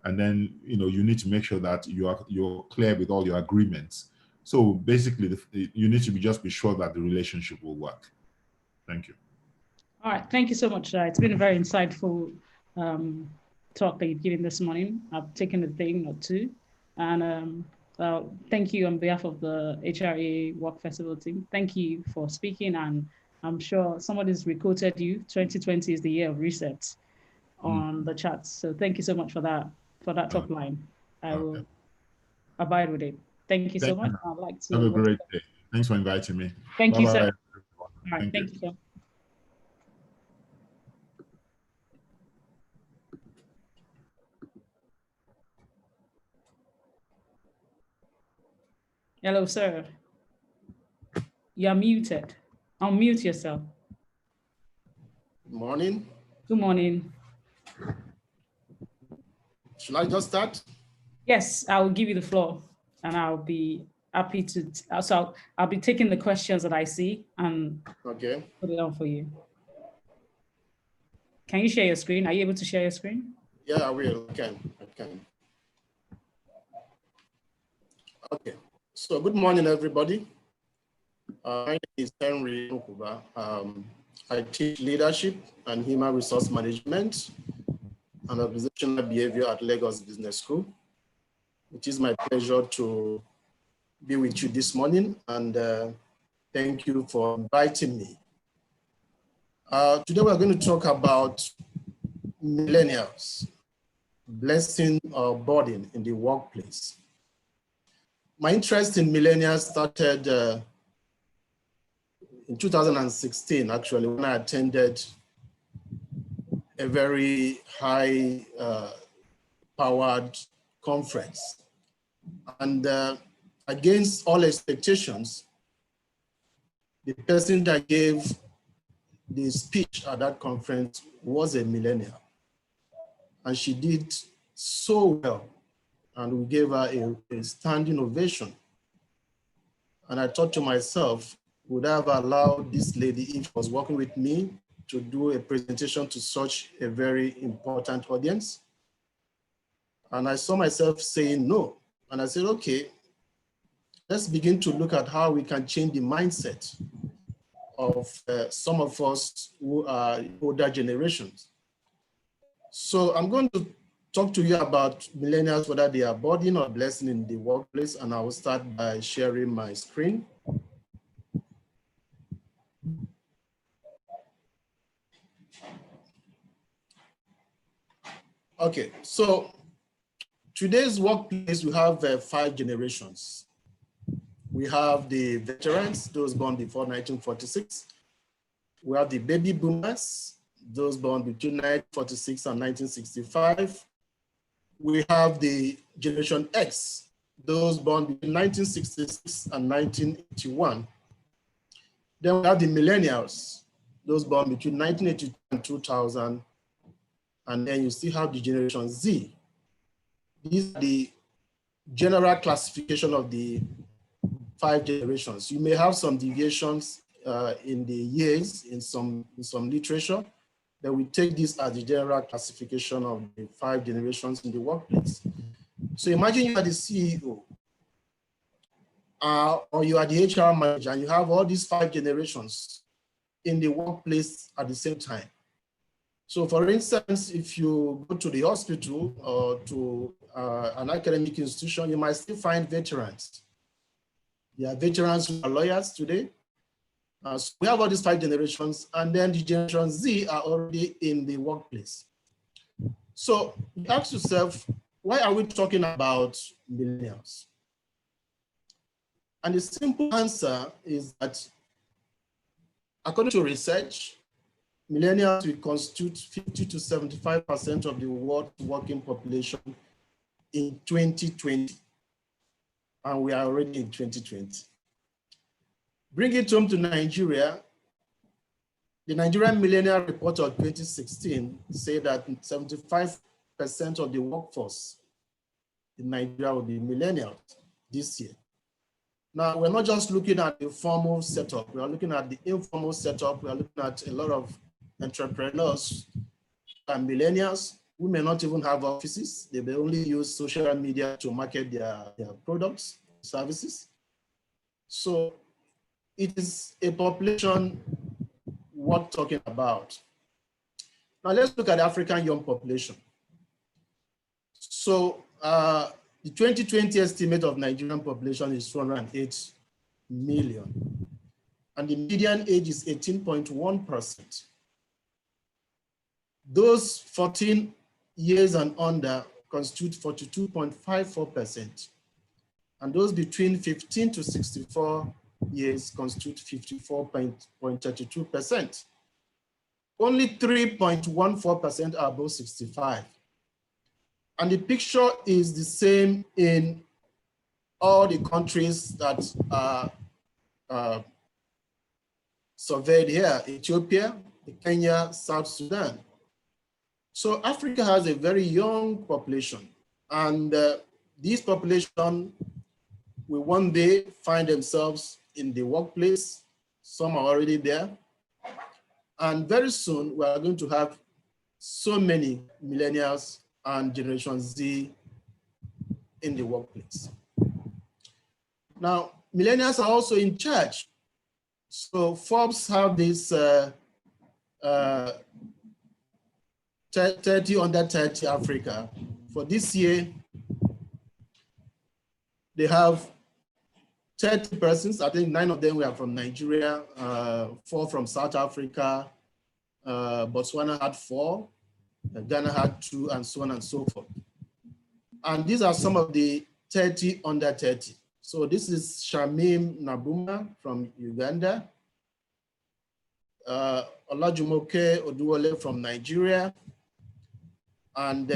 And then you need to make sure that you're clear with all your agreements. So basically, you need to be sure that the relationship will work. Thank you. All right, thank you so much. It's been a very insightful talk that you've given this morning. I've taken a thing or two, and thank you on behalf of the HRA Work Festival team. Thank you for speaking, and I'm sure somebody's recorded you. 2020 is the year of reset on the charts. So thank you so much for that top line. I will abide with it. Thank you so much. I'd like to have a great day. Thanks for inviting me. Thank you, sir. All right, thank you, sir. Hello, sir. You're muted. Unmute yourself. Good morning. Good morning. Should I just start? Yes, I will give you the floor, and I'll be happy to. So I'll be taking the questions that I see and put it on for you. Can you share your screen? Are you able to share your screen? Yeah, I will. I can. Okay. So good morning, everybody. My name is Henry Nkuba. I teach leadership and human resource management and organizational behavior at Lagos Business School. It is my pleasure to be with you this morning, and thank you for inviting me. Today we're going to talk about millennials, blessing or burden in the workplace. My interest in millennials started in 2016, actually, when I attended a very high powered conference. And against all expectations, the person that gave the speech at that conference was a millennial. And she did so well. And we gave her a standing ovation. And I thought to myself, would have allowed this lady, if she was working with me, to do a presentation to such a very important audience. And I saw myself saying no. And I said, okay, let's begin to look at how we can change the mindset of some of us who are older generations. So I'm going to talk to you about millennials, whether they are burden or blessing in the workplace. And I will start by sharing my screen. Okay, so today's workplace, we have 5 generations. We have the veterans, those born before 1946. We have the baby boomers, those born between 1946 and 1965. We have the Generation X, those born between 1966 and 1981. Then we have the millennials, those born between 1982 and 2000. And then you still have the Generation Z. These are the general classification of the 5 generations. You may have some deviations in the years in some literature, but we take this as the general classification of the 5 generations in the workplace. So imagine you are the CEO or you are the HR manager and you have all these 5 generations in the workplace at the same time. So for instance, if you go to the hospital or to an academic institution, you might still find veterans. There are veterans who are lawyers today. So we have all these 5 generations, and then the Generation Z are already in the workplace. So you ask yourself, why are we talking about millennials? And the simple answer is that according to research, millennials will constitute 50 to 75% of the world's working population in 2020. And we are already in 2020. Bring it home to Nigeria. The Nigerian Millennial Report of 2016 said that 75% of the workforce in Nigeria will be millennials this year. Now, we're not just looking at the formal setup, we are looking at the informal setup, we are looking at a lot of entrepreneurs and millennials who may not even have offices. They may only use social media to market their products, services. So it is a population worth talking about. Now let's look at the African young population. So the 2020 estimate of Nigerian population is 208 million. And the median age is 18.1%. Those 14 years and under constitute 42.54%. And those between 15 to 64 years constitute 54.32%. Only 3.14% are above 65. And the picture is the same in all the countries that are surveyed here: Ethiopia, Kenya, South Sudan. So Africa has a very young population, and this population will one day find themselves in the workplace. Some are already there. And very soon we are going to have so many millennials and Generation Z in the workplace. Now, millennials are also in charge. So Forbes have this 30 under 30 Africa. For this year, they have 30 persons. I think 9 of them were from Nigeria, 4 from South Africa, Botswana had 4, Ghana had 2, and so on and so forth. And these are some of the 30 under 30. So this is Shamim Nabuma from Uganda, Olajumoke Oduwole from Nigeria, and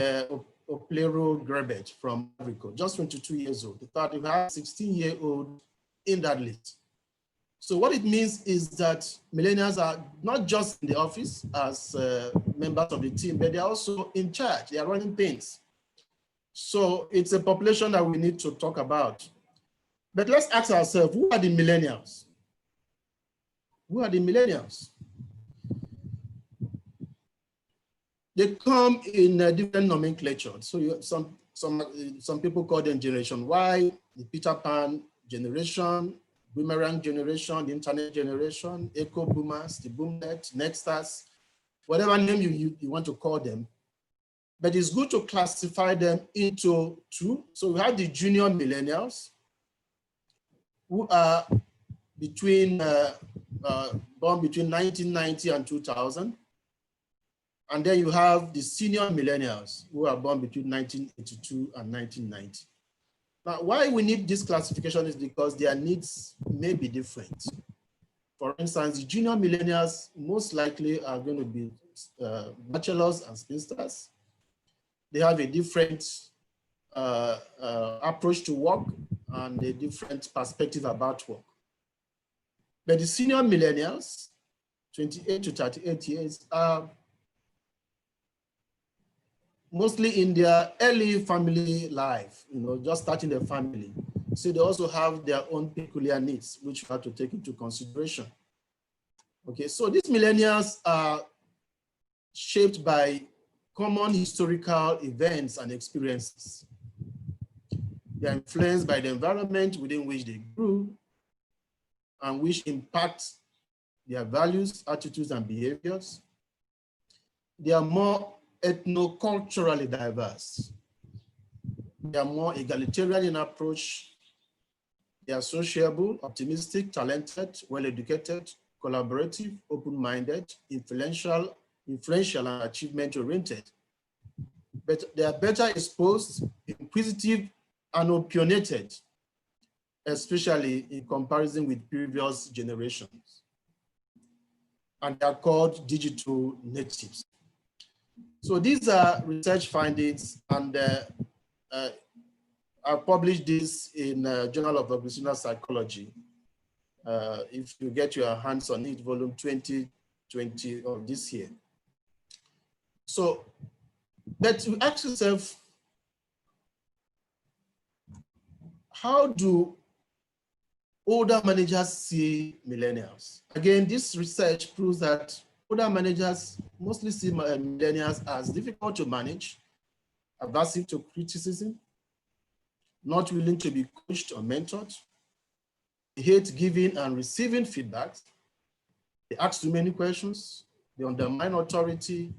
Oplero Grebet from Africa, just 22 years old. In fact, we have 16-year-old in that list. So what it means is that millennials are not just in the office as members of the team, but they're also in charge. They are running things. So it's a population that we need to talk about. But let's ask ourselves, who are the millennials? Who are the millennials? They come in different nomenclature. So some people call them Generation Y, the Peter Pan generation, Boomerang generation, the Internet generation, Echo Boomers, the Boomnet, Nexters, whatever name you want to call them. But it's good to classify them into two. So we have the junior millennials, who are between born between 1990 and 2000. And then you have the senior millennials who are born between 1982 and 1990. Now, why we need this classification is because their needs may be different. For instance, the junior millennials most likely are going to be bachelors and spinsters. They have a different approach to work and a different perspective about work. But the senior millennials, 28 to 38 years, are mostly in their early family life, just starting their family. So they also have their own peculiar needs, which we have to take into consideration. Okay, so these millennials are shaped by common historical events and experiences. They are influenced by the environment within which they grew and which impacts their values, attitudes, and behaviors. They are more ethno-culturally diverse. They are more egalitarian in approach. They are sociable, optimistic, talented, well-educated, collaborative, open-minded, influential, and achievement-oriented. But they are better exposed, inquisitive, and opinionated, especially in comparison with previous generations. And they are called digital natives. So these are research findings, and I published this in Journal of Organizational Psychology. If you get your hands on it, volume 2020 of this year. So, but you ask yourself, how do older managers see millennials? Again, this research proves that older managers mostly see millennials as difficult to manage, aversive to criticism, not willing to be coached or mentored. They hate giving and receiving feedback. They ask too many questions. They undermine authority.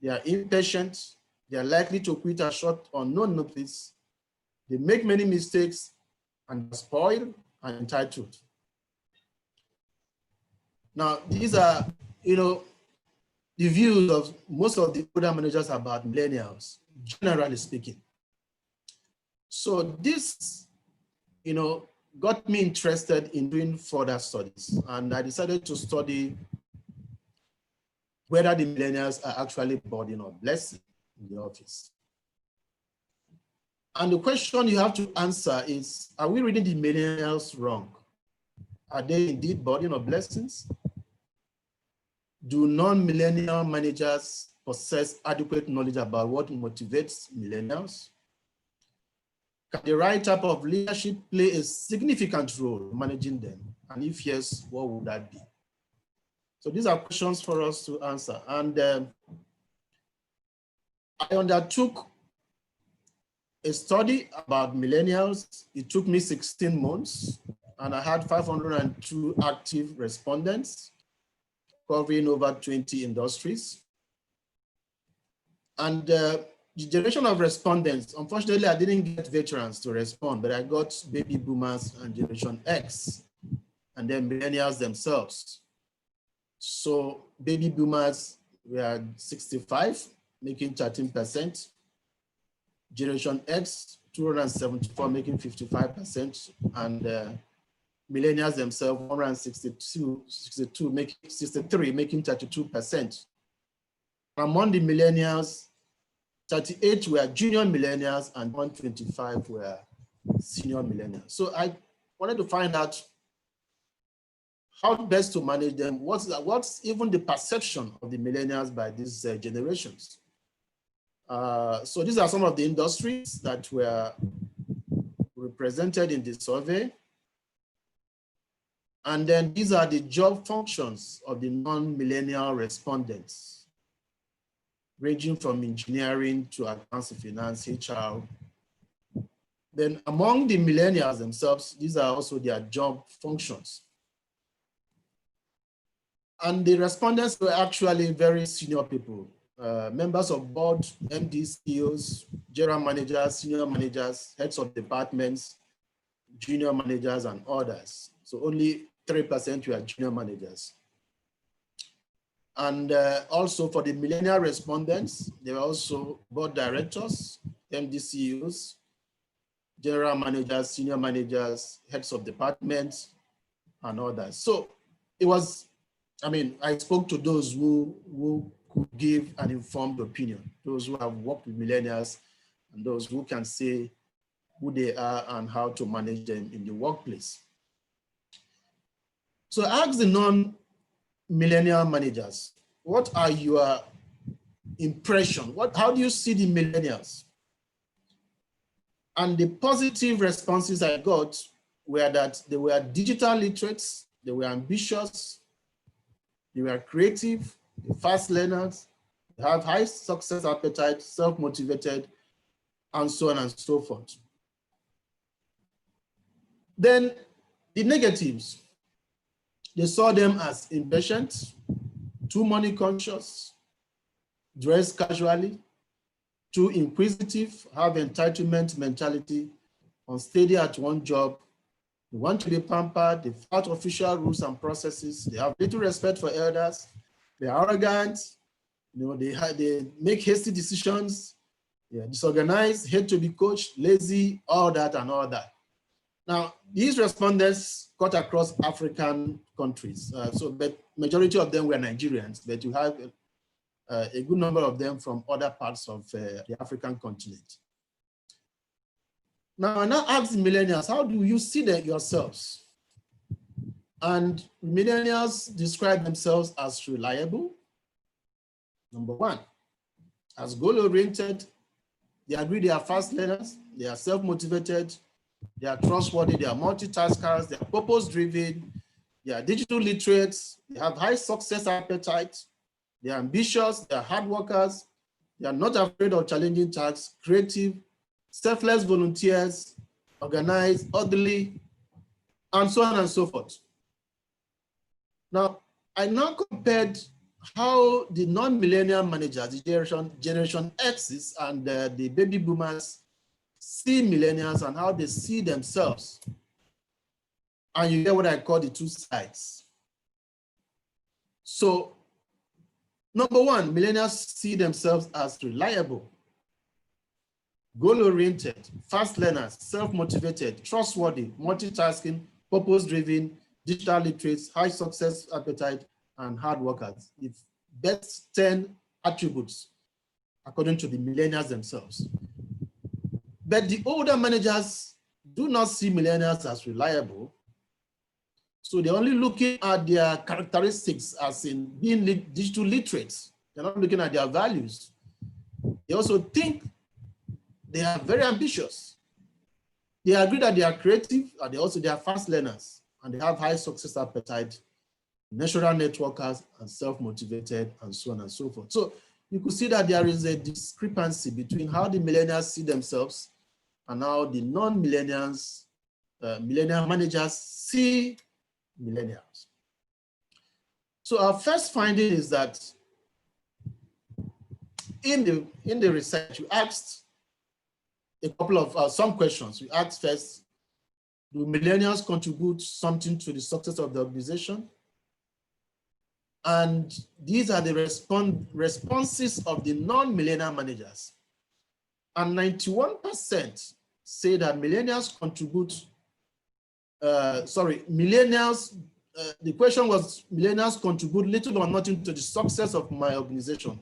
They are impatient. They are likely to quit at short or no notice. They make many mistakes and spoiled and entitled. Now, these are, the views of most of the older managers about millennials, generally speaking. So this, got me interested in doing further studies, and I decided to study whether the millennials are actually burden or blessing in the office. And the question you have to answer is, are we reading the millennials wrong? Are they indeed burden or blessings? Do non-millennial managers possess adequate knowledge about what motivates millennials? Can the right type of leadership play a significant role in managing them? And if yes, what would that be? So these are questions for us to answer. And I undertook a study about millennials. It took me 16 months, and I had 502 active respondents covering over 20 industries. And the generation of respondents, unfortunately, I didn't get veterans to respond, but I got baby boomers and Generation X, and then millennials themselves. So baby boomers were 65, making 13%. Generation X, 274, making 55%, and millennials themselves, 162, making 63, making 32%. Among the millennials, 38 were junior millennials and 125 were senior millennials. So I wanted to find out how best to manage them. What's even the perception of the millennials by these generations? So these are some of the industries that were represented in the survey. And then these are the job functions of the non-millennial respondents, ranging from engineering to accounts and finance, HR. Then among the millennials themselves, these are also their job functions. And the respondents were actually very senior people, members of board, MDs, CEOs, general managers, senior managers, heads of departments, junior managers, and others. So only 3% were junior managers. And also for the millennial respondents, there were also board directors, MD CEOs, general managers, senior managers, heads of departments, and others. So it was, I mean, I spoke to those who could give an informed opinion, those who have worked with millennials, and those who can say who they are and how to manage them in the workplace. So I asked the non-millennial managers, what are your impression? How do you see the millennials? And the positive responses I got were that they were digital literates, they were ambitious, they were creative, fast learners, they have high success appetite, self-motivated, and so on and so forth. Then the negatives, they saw them as impatient, too money conscious, dress casually, too inquisitive, have entitlement mentality, unsteady at one job, they want to be pampered, they flout official rules and processes, they have little respect for elders, they're arrogant, you know, they make hasty decisions, they're disorganized, hate to be coached, lazy, all that and all that. Now, these respondents cut across African countries. But majority of them were Nigerians, but you have a good number of them from other parts of the African continent. Now, I now ask the millennials, how do you see them yourselves? And millennials describe themselves as reliable, number one, as goal-oriented. They agree they are fast learners, they are self-motivated, they are trustworthy, they are multitaskers, they are purpose-driven, they are digital literates, they have high success appetite, they are ambitious, they are hard workers, they are not afraid of challenging tasks, creative, selfless volunteers, organized, orderly, and so on and so forth. Now, I now compared how the non-millennial managers, the generation X's and the baby boomers see millennials and how they see themselves. And you get what I call the two sides. So, number one, millennials see themselves as reliable, goal-oriented, fast learners, self-motivated, trustworthy, multitasking, purpose-driven, digital literates, high success appetite, and hard workers. The best 10 attributes according to the millennials themselves. But the older managers do not see millennials as reliable. So they're only looking at their characteristics as in being digital literates. They're not looking at their values. They also think they are very ambitious. They agree that they are creative, and they are fast learners, and they have high success appetite, natural networkers, and self-motivated, and so on and so forth. So you could see that there is a discrepancy between how the millennials see themselves and how the non-millennials, millennial managers see millennials. So our first finding is that in the research, we asked a couple of some questions. We asked first, do millennials contribute something to the success of the organization? And these are the responses of the non-millennial managers. And 91% say that millennials contribute, the question was, millennials contribute little or nothing to the success of my organization.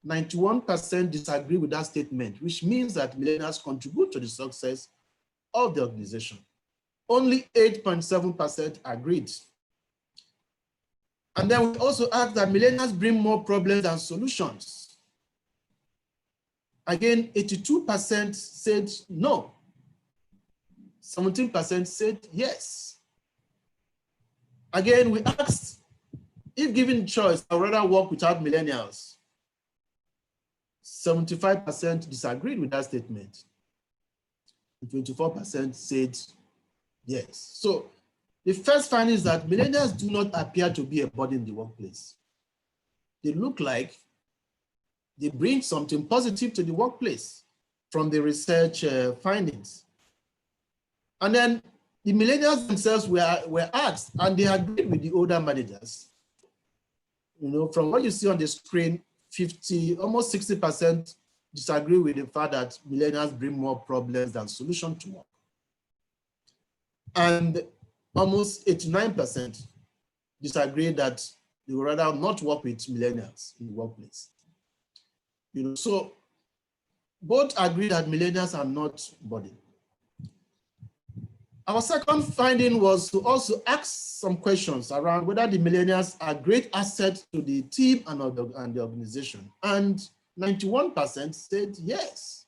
91% disagree with that statement, which means that millennials contribute to the success of the organization. Only 8.7% agreed. And then we also asked that millennials bring more problems than solutions. Again, 82% said no. 17% said yes. Again, we asked, if given choice, I'd rather work without millennials. 75% disagreed with that statement. 24% said yes. So the first finding is that millennials do not appear to be a burden in the workplace. They look like they bring something positive to the workplace from the research findings. And then the millennials themselves were asked, and they agreed with the older managers. You know, from what you see on the screen, almost 60% disagree with the fact that millennials bring more problems than solutions to work. And almost 89% disagree that they would rather not work with millennials in the workplace. You know, so both agree that millennials are not burden. Our second finding was to also ask some questions around whether the millennials are great assets to the team and the organization. And 91% said yes.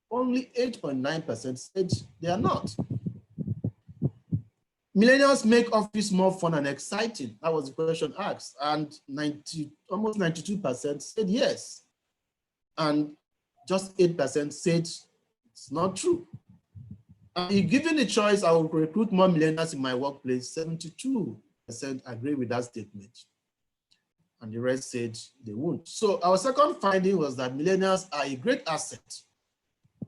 Only 8.9% said they are not. Millennials make office more fun and exciting. That was the question asked. And almost 92% said yes. And just 8% said it's not true. And if given the choice, I will recruit more millennials in my workplace. 72% agree with that statement. And the rest said they won't. So our second finding was that millennials are a great asset,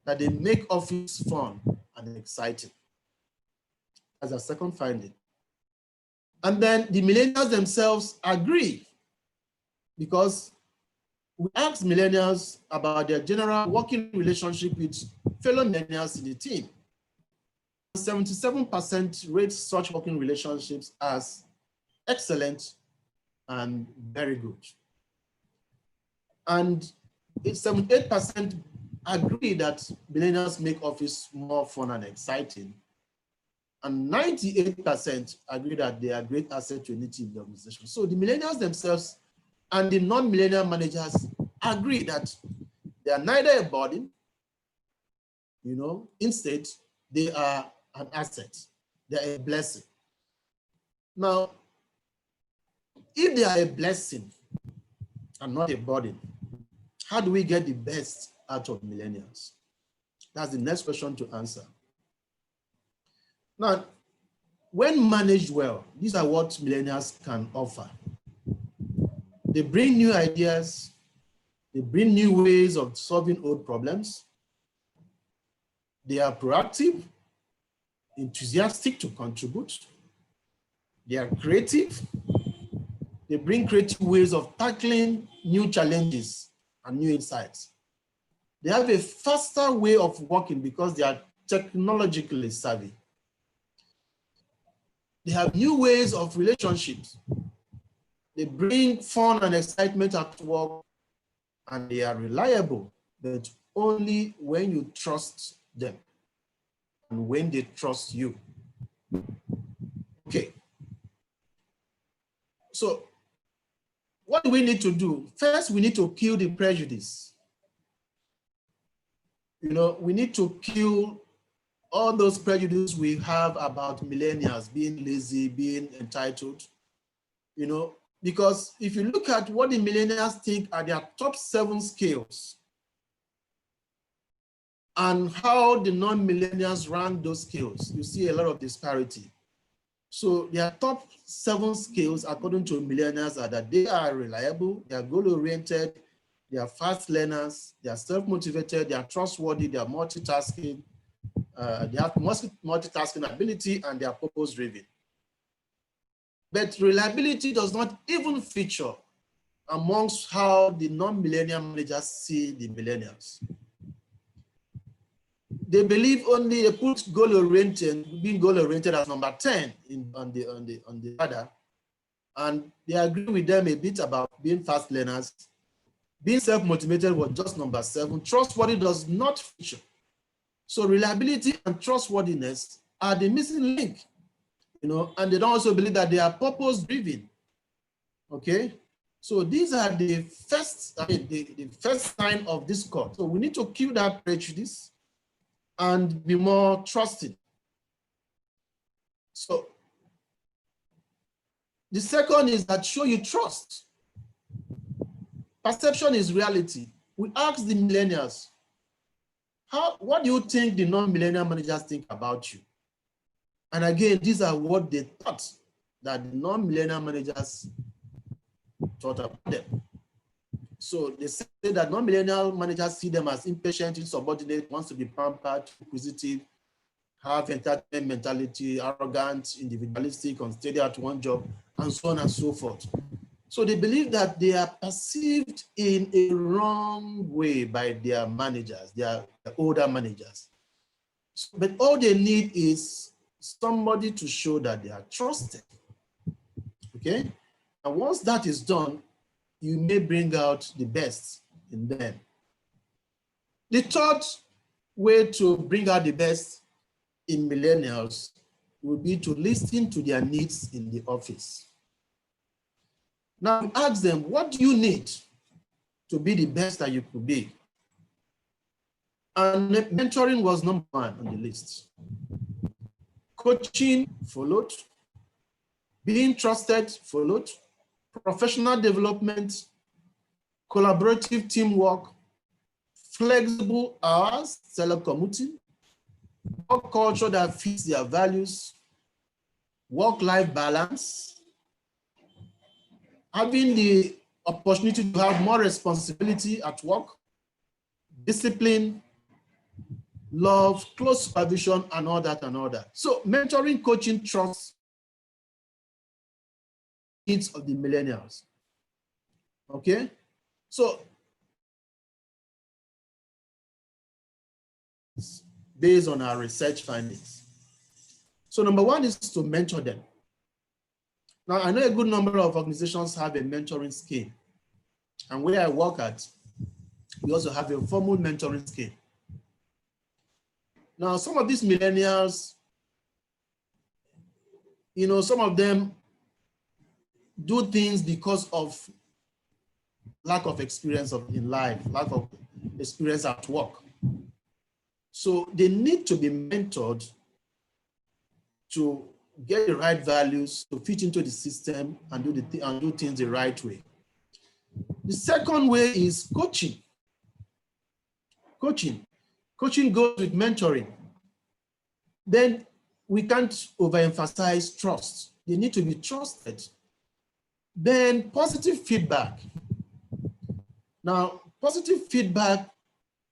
that they make office fun and exciting. As our second finding. And then the millennials themselves agree, because we asked millennials about their general working relationship with fellow millennials in the team. 77% rate such working relationships as excellent and very good. And 78% agree that millennials make office more fun and exciting. And 98% agree that they are great asset to any team in the organization. So the millennials themselves and the non-millennial managers agree that they are neither a burden, you know, instead they are an asset, they are a blessing. Now, if they are a blessing and not a burden, how do we get the best out of millennials? That's the next question to answer. Now, when managed well, these are what millennials can offer. They bring new ideas, they bring new ways of solving old problems. They are proactive, enthusiastic to contribute. They are creative. They bring creative ways of tackling new challenges and new insights. They have a faster way of working because they are technologically savvy. They have new ways of relationships. They bring fun and excitement at work, and they are reliable, but only when you trust them and when they trust you. Okay. So what do we need to do? First, we need to kill the prejudice. You know, we need to kill all those prejudices we have about millennials being lazy, being entitled, you know, because if you look at what the millennials think are their top 7 skills and how the non-millennials rank those skills, you see a lot of disparity. So their top 7 skills, according to millennials, are that they are reliable, they are goal-oriented, they are fast learners, they are self-motivated, they are trustworthy, they are multitasking, they have multitasking ability, and they are purpose-driven. But reliability does not even feature amongst how the non-millennial managers see the millennials. They believe only they put goal-oriented, being goal-oriented as number 10 on the ladder, and they agree with them a bit about being fast learners. Being self-motivated was just number 7. Trustworthy does not feature. So reliability and trustworthiness are the missing link, you know, and they don't also believe that they are purpose-driven. Okay, so these are the first, the first sign of discord. So we need to kill that prejudice and be more trusting. So The second is that show you trust. Perception is reality. We ask the millennials, what do you think the non-millennial managers think about you? And again, these are what they thought that the non-millennial managers thought about them. So they say that non-millennial managers see them as impatient, insubordinate, wants to be pampered, inquisitive, have entertainment mentality, arrogant, individualistic, unsteady at one job, and so on and so forth. So they believe that they are perceived in a wrong way by their managers, their older managers. But all they need is somebody to show that they are trusted. Okay? And once that is done, you may bring out the best in them. The third way to bring out the best in millennials will be to listen to their needs in the office. Now ask them, what do you need to be the best that you could be? And mentoring was number one on the list. Coaching followed. Being trusted followed. Professional development, collaborative teamwork, flexible hours, telecommuting, work culture that fits their values, work-life balance, having the opportunity to have more responsibility at work, discipline, love, close supervision, and all that and all that. So mentoring, coaching, trust, needs of the millennials. Okay, so based on our research findings. So number one is to mentor them. Now I know a good number of organizations have a mentoring scheme, and where I work at, we also have a formal mentoring scheme. Now some of these millennials, you know, some of them do things because of lack of experience in life, lack of experience at work. So they need to be mentored to get the right values, to fit into the system and do things the right way. The second way is coaching. Coaching goes with mentoring. Then we can't overemphasize trust. They need to be trusted. Then positive feedback. Now, positive feedback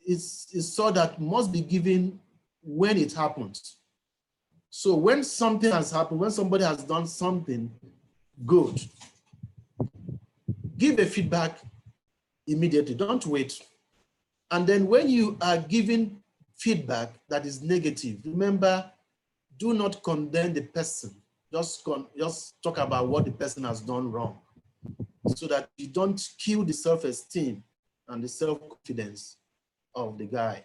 is so that must be given when it happens. So when something has happened, when somebody has done something good, give a feedback immediately, don't wait. And then when you are giving feedback that is negative, remember, do not condemn the person. Just talk about what the person has done wrong so that you don't kill the self-esteem and the self-confidence of the guy.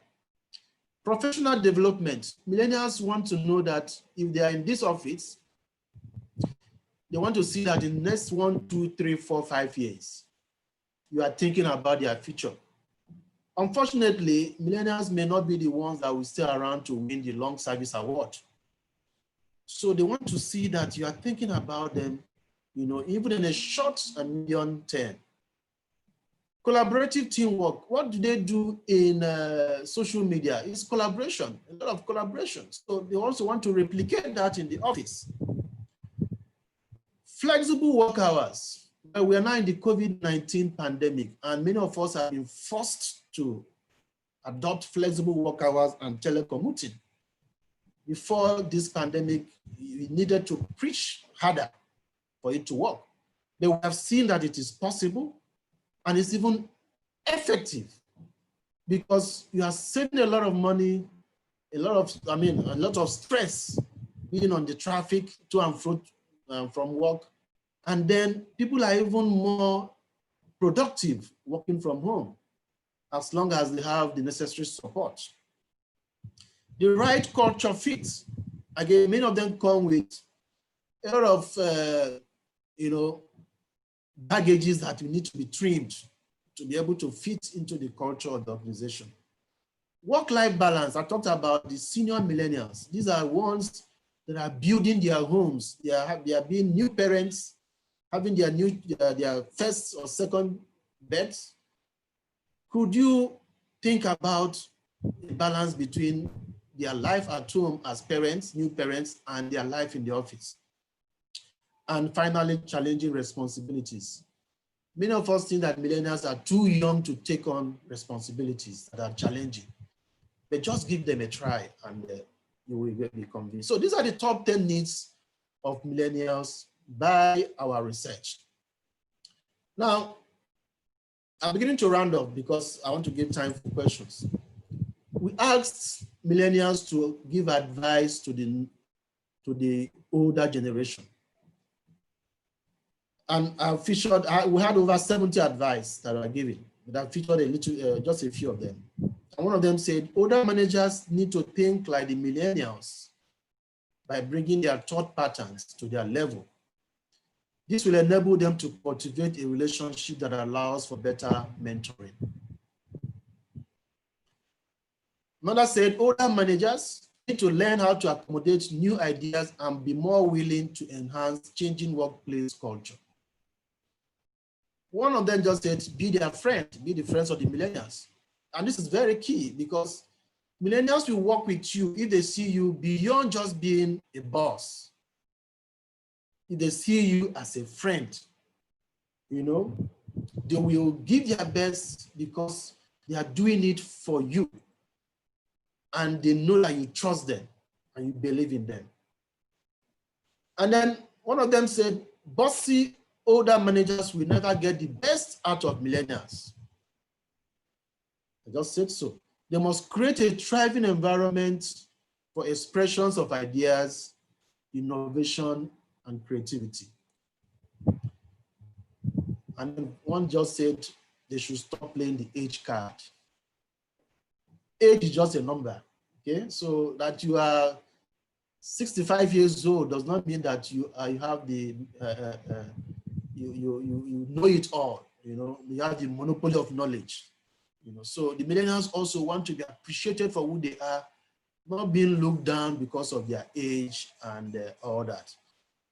Professional development. Millennials want to know that if they are in this office, they want to see that in the next 1, 2, 3, 4, 5 years, you are thinking about their future. Unfortunately, millennials may not be the ones that will stay around to win the long service award. So they want to see that you are thinking about them, you know, even in a short and medium term. Collaborative teamwork. What do they do in social media? It's collaboration, a lot of collaboration. So they also want to replicate that in the office. Flexible work hours. We are now in the COVID-19 pandemic, and many of us have been forced to adopt flexible work hours and telecommuting. Before this pandemic, we needed to preach harder for it to work. But we have seen that it is possible, and it's even effective because you are saving a lot of money, a lot of stress being on the traffic to and fro from work. And then people are even more productive working from home as long as they have the necessary support. The right culture fit. Again, many of them come with a lot of, baggages that need to be trimmed to be able to fit into the culture of the organization. Work-life balance. I talked about the senior millennials. These are ones that are building their homes. They are being new parents, having their first or second birth, could you think about the balance between their life at home as parents, new parents, and their life in the office? And finally, challenging responsibilities. Many of us think that millennials are too young to take on responsibilities that are challenging, but just give them a try and you will be convinced. So these are the top 10 needs of millennials by our research. Now, I'm beginning to round up because I want to give time for questions. We asked millennials to give advice to the older generation. And we had over 70 advice that were given, but I featured a little, just a few of them. And one of them said, older managers need to think like the millennials by bringing their thought patterns to their level. This will enable them to cultivate a relationship that allows for better mentoring. Another said, older managers need to learn how to accommodate new ideas and be more willing to enhance changing workplace culture. One of them just said, be their friend, be the friends of the millennials. And this is very key because millennials will work with you if they see you beyond just being a boss. If they see you as a friend, you know, they will give their best because they are doing it for you. And they know that you trust them and you believe in them. And then one of them said, bossy older managers will never get the best out of millennials. I just said so. They must create a thriving environment for expressions of ideas, innovation, and creativity. And one just said they should stop playing the age card. Age is just a number, okay? So that you are 65 years old does not mean that you have the, you know it all, you know, you have the monopoly of knowledge. You know, so the millennials also want to be appreciated for who they are, not being looked down because of their age and all that.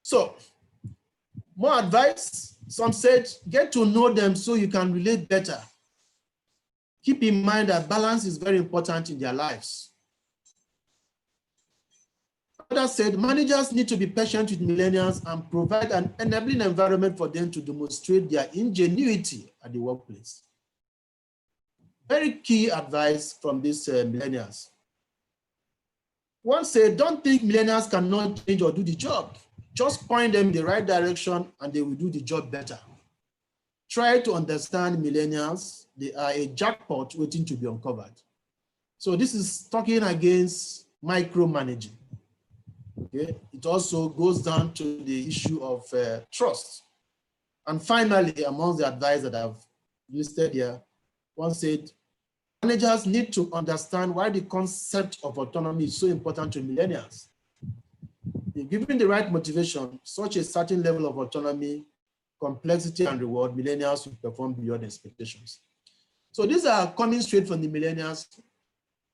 So, more advice. Some said, get to know them so you can relate better. Keep in mind that balance is very important in their lives. Others said, managers need to be patient with millennials and provide an enabling environment for them to demonstrate their ingenuity at the workplace. Very key advice from these millennials. One said, don't think millennials cannot change or do the job. Just point them in the right direction and they will do the job better. Try to understand millennials. They are a jackpot waiting to be uncovered. So this is talking against micromanaging. Okay? It also goes down to the issue of trust. And finally, among the advice that I've listed here, one said, managers need to understand why the concept of autonomy is so important to millennials. If given the right motivation, such a certain level of autonomy, complexity, and reward, millennials will perform beyond expectations. So these are coming straight from the millennials,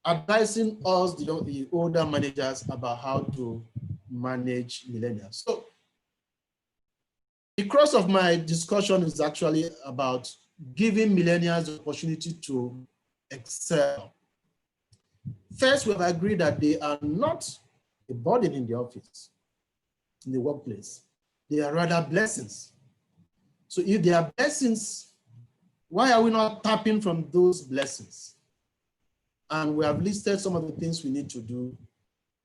advising us, the older managers, about how to manage millennials. So the crux of my discussion is actually about giving millennials the opportunity to excel. First, we have agreed that they are not a burden in the office, in the workplace. They are rather blessings. So if they are blessings, why are we not tapping from those blessings? And we have listed some of the things we need to do,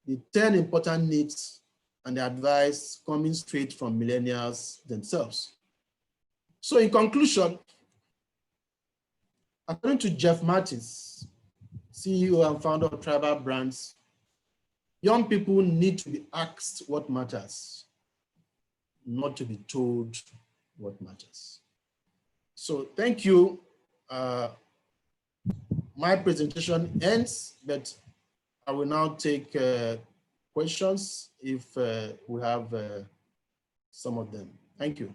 the 10 important needs and the advice coming straight from millennials themselves. So in conclusion, according to Jeff Martins, CEO and founder of Tribal Brands, young people need to be asked what matters, not to be told what matters. So thank you. My presentation ends, but I will now take questions if we have some of them. Thank you.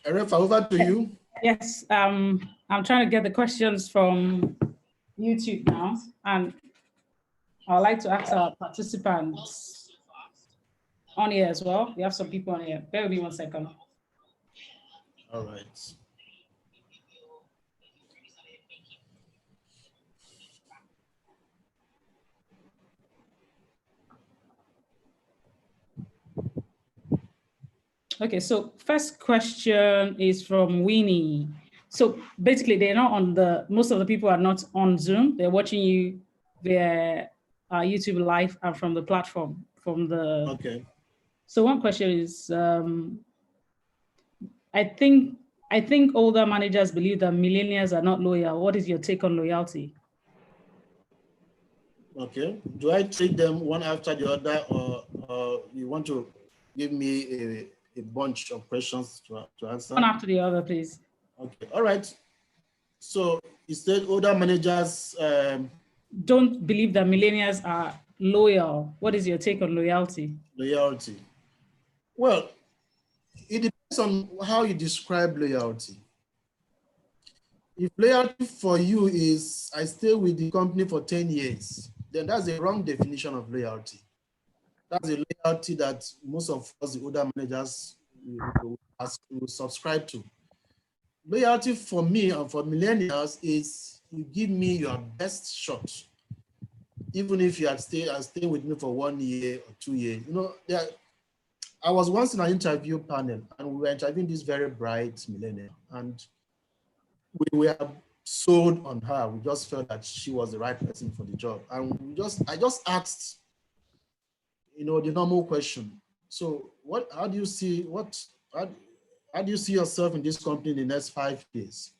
Erefa, over to you. Yes, I'm trying to get the questions from YouTube now. And I'd like to ask our participants on here as well. We have some people on here. Bear with me 1 second. All right. Okay, so first question is from Winnie. So basically, they're not on most of the people are not on Zoom. They're watching you via YouTube live and from the platform, Okay. So one question is, I think older managers believe that millennials are not loyal. What is your take on loyalty? Okay. Do I take them one after the other, or you want to give me a bunch of questions to answer? One after the other, please. Okay. All right. So you said older managers don't believe that millennials are loyal. What is your take on loyalty? Loyalty. Well, it depends on how you describe loyalty. If loyalty for you is, I stay with the company for 10 years, then that's a wrong definition of loyalty. That's a loyalty that most of us, the older managers, will subscribe to. Loyalty for me and for millennials is you give me your best shot. Even if you stay with me for 1 year or 2 years. You know, I was once in an interview panel and we were interviewing this very bright millennial, and we were sold on her. We just felt that she was the right person for the job. And I just asked, you know, the normal question. So how do you see yourself in this company in the next 5 years?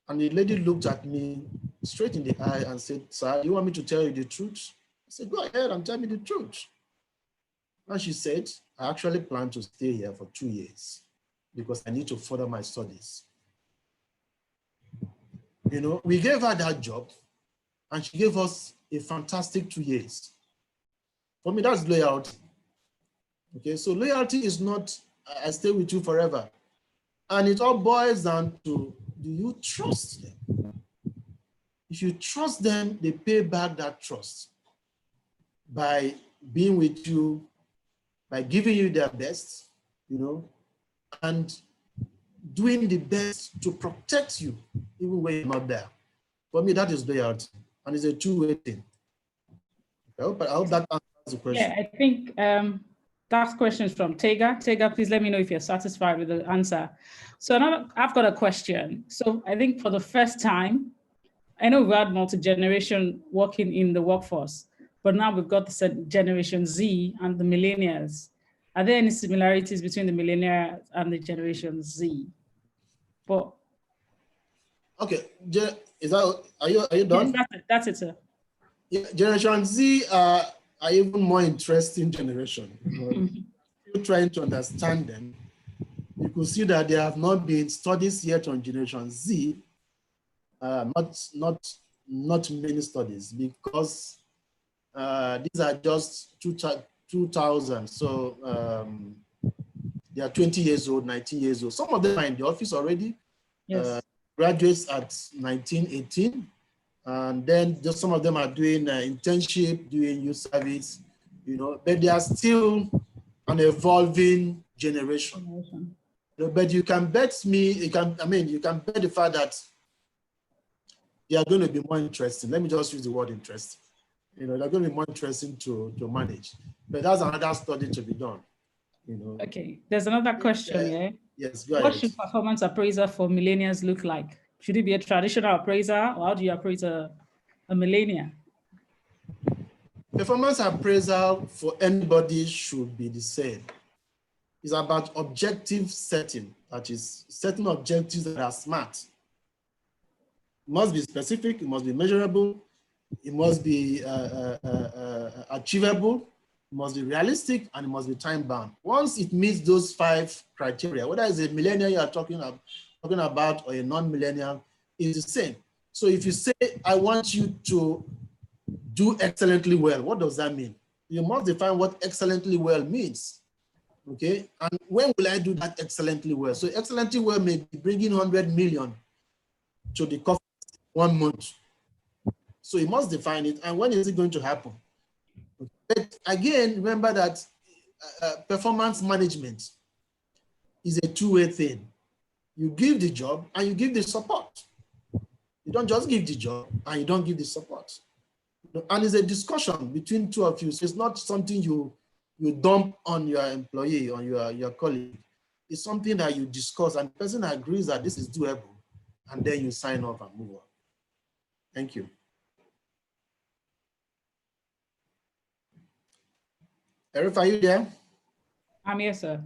And the lady looked at me straight in the eye and said, "Sir, do you want me to tell you the truth?" I said, "Go ahead and tell me the truth." And she said, "I actually plan to stay here for 2 years because I need to further my studies." You know, we gave her that job and she gave us a fantastic 2 years. For me, that's loyalty. Okay, so loyalty is not, I stay with you forever. And it all boils down to, do you trust them? If you trust them, they pay back that trust by being with you, by giving you their best, you know, and doing the best to protect you, even when you're not there. For me, that is loyalty, and it's a two-way thing. I hope that answers the question. Yeah, I think that question is from Tega. Tega, please let me know if you're satisfied with the answer. So now I've got a question. So I think for the first time, I know we had multi-generation working in the workforce, but now we've got the Generation Z and the millennials. Are there any similarities between the millennials and the Generation Z? But okay, are you done? Yes, that's it, sir. Yeah, Generation Z are even more interesting generation. You're trying to understand them. You could see that there have not been studies yet on Generation Z. Not many studies, because these are just 2000. So they are 20 years old, 19 years old. Some of them are in the office already. Yes. Graduates at 19, 18. And then just some of them are doing internship, doing youth service, you know, but they are still an evolving generation. You know, but you can bet me, you can bet the fact that they are going to be more interesting. Let me just use the word interesting. You know, they're going to be more interesting to manage. But that's another study to be done. You know. Okay, there's another question here. Yes, go ahead. What should performance appraiser for millennials look like? Should it be a traditional appraiser, or how do you appraise a millennial? Performance appraisal for anybody should be the same. It's about objective setting, that is, setting objectives that are smart. It must be specific, it must be measurable, it must be achievable, it must be realistic, and it must be time-bound. Once it meets those 5 criteria, whether it's a millennial you are talking about or a non-millennial, it's the same. So if you say, I want you to do excellently well, what does that mean? You must define what excellently well means. Okay, and when will I do that excellently well? So excellently well may be bringing 100 million to the coffers 1 month. So he must define it. And when is it going to happen? But again, remember that performance management is a two-way thing. You give the job and you give the support. You don't just give the job and you don't give the support. And it's a discussion between two of you. So it's not something you dump on your employee, on your colleague. It's something that you discuss and the person agrees that this is doable, and then you sign off and move on. Thank you. Erefa, are you there? I'm here, sir.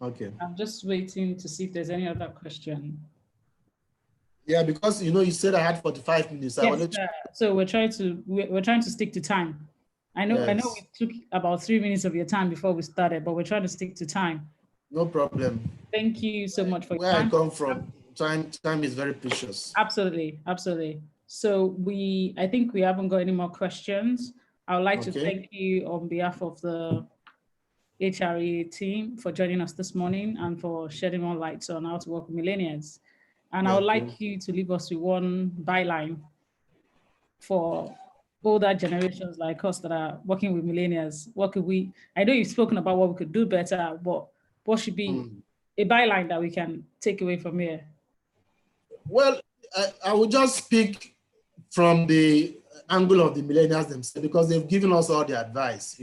Okay. I'm just waiting to see if there's any other question. Yeah, because you said I had 45 minutes. I Yes, wanted to... so we're trying to stick to time. I know Yes. we took about 3 minutes of your time before we started, but we're trying to stick to time. No problem. Thank you so much for your where time. I come from. Time is very precious. Absolutely, absolutely. So I think we haven't got any more questions. I would like to thank you on behalf of the HRA team for joining us this morning and for shedding more light on how to work with millennials. And I would like you to leave us with one byline for older generations like us that are working with millennials. What could we, I know you've spoken about what we could do better, but what should be a byline that we can take away from here? Well, I will just speak from the angle of the millennials themselves because they've given us all the advice,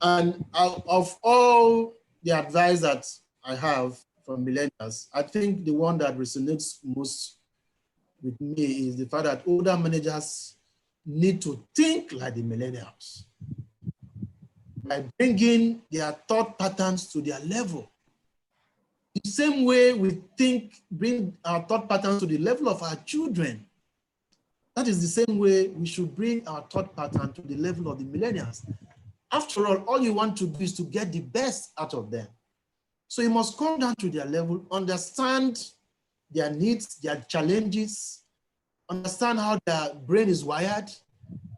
And of all the advice that I have from millennials, I think the one that resonates most with me is the fact that older managers need to think like the millennials by bringing their thought patterns to their level. The same way we bring our thought patterns to the level of our children. That is the same way we should bring our thought pattern to the level of the millennials. After all you want to do is to get the best out of them. So you must come down to their level, understand their needs, their challenges, understand how their brain is wired,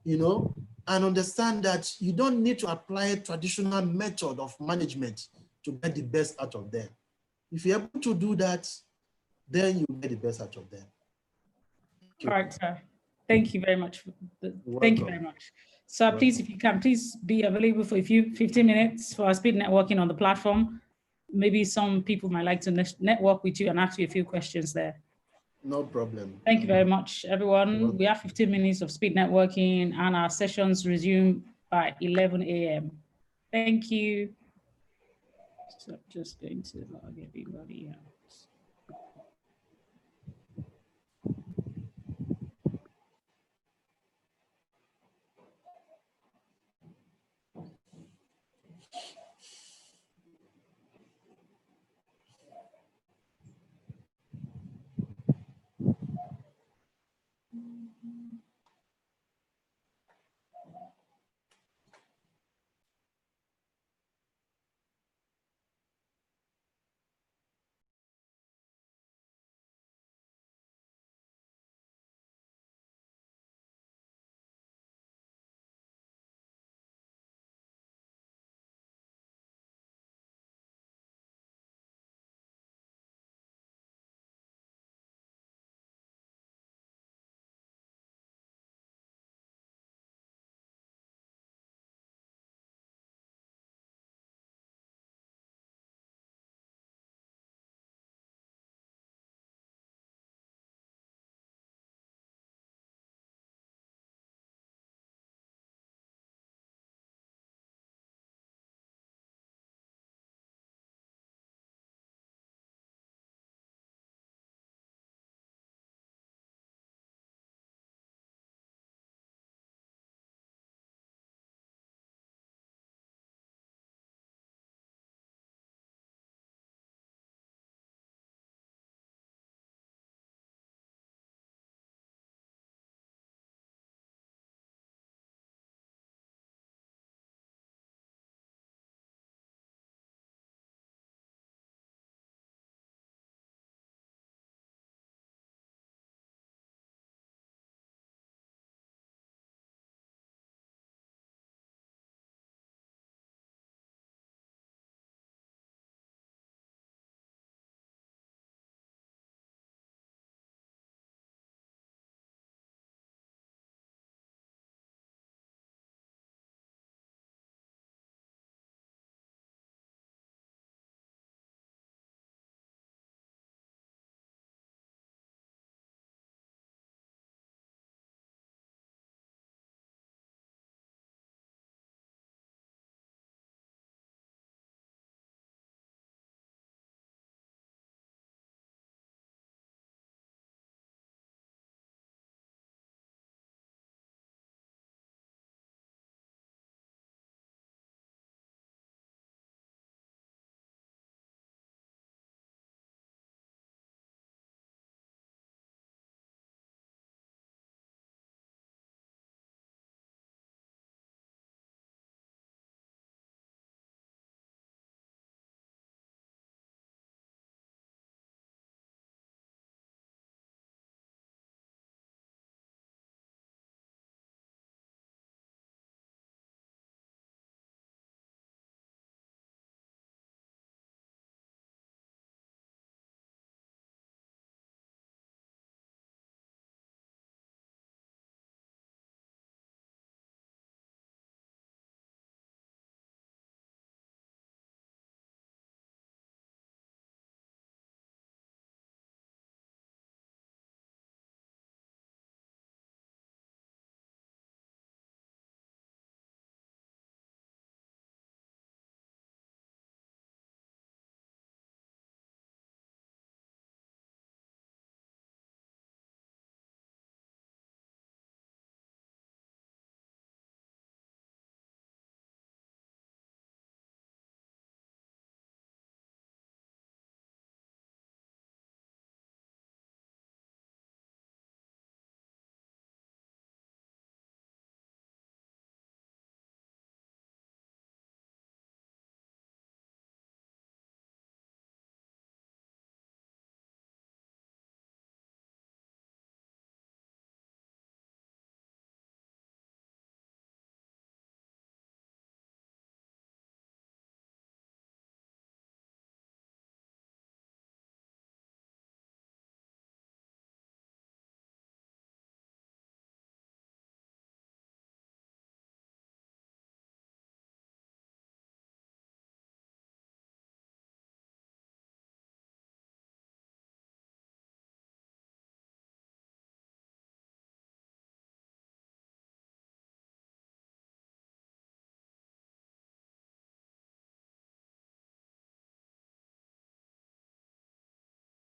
and understand that you don't need to apply a traditional method of management to get the best out of them. If you're able to do that, then you get the best out of them. All right, sir. Thank you very much. Thank you very much. So please, if you can, please be available for 15 minutes for our speed networking on the platform. Maybe some people might like to network with you and ask you a few questions there. No problem. Thank you very much, everyone. We have 15 minutes of speed networking and our sessions resume by 11 a.m. Thank you. So I'm just going to log everybody out.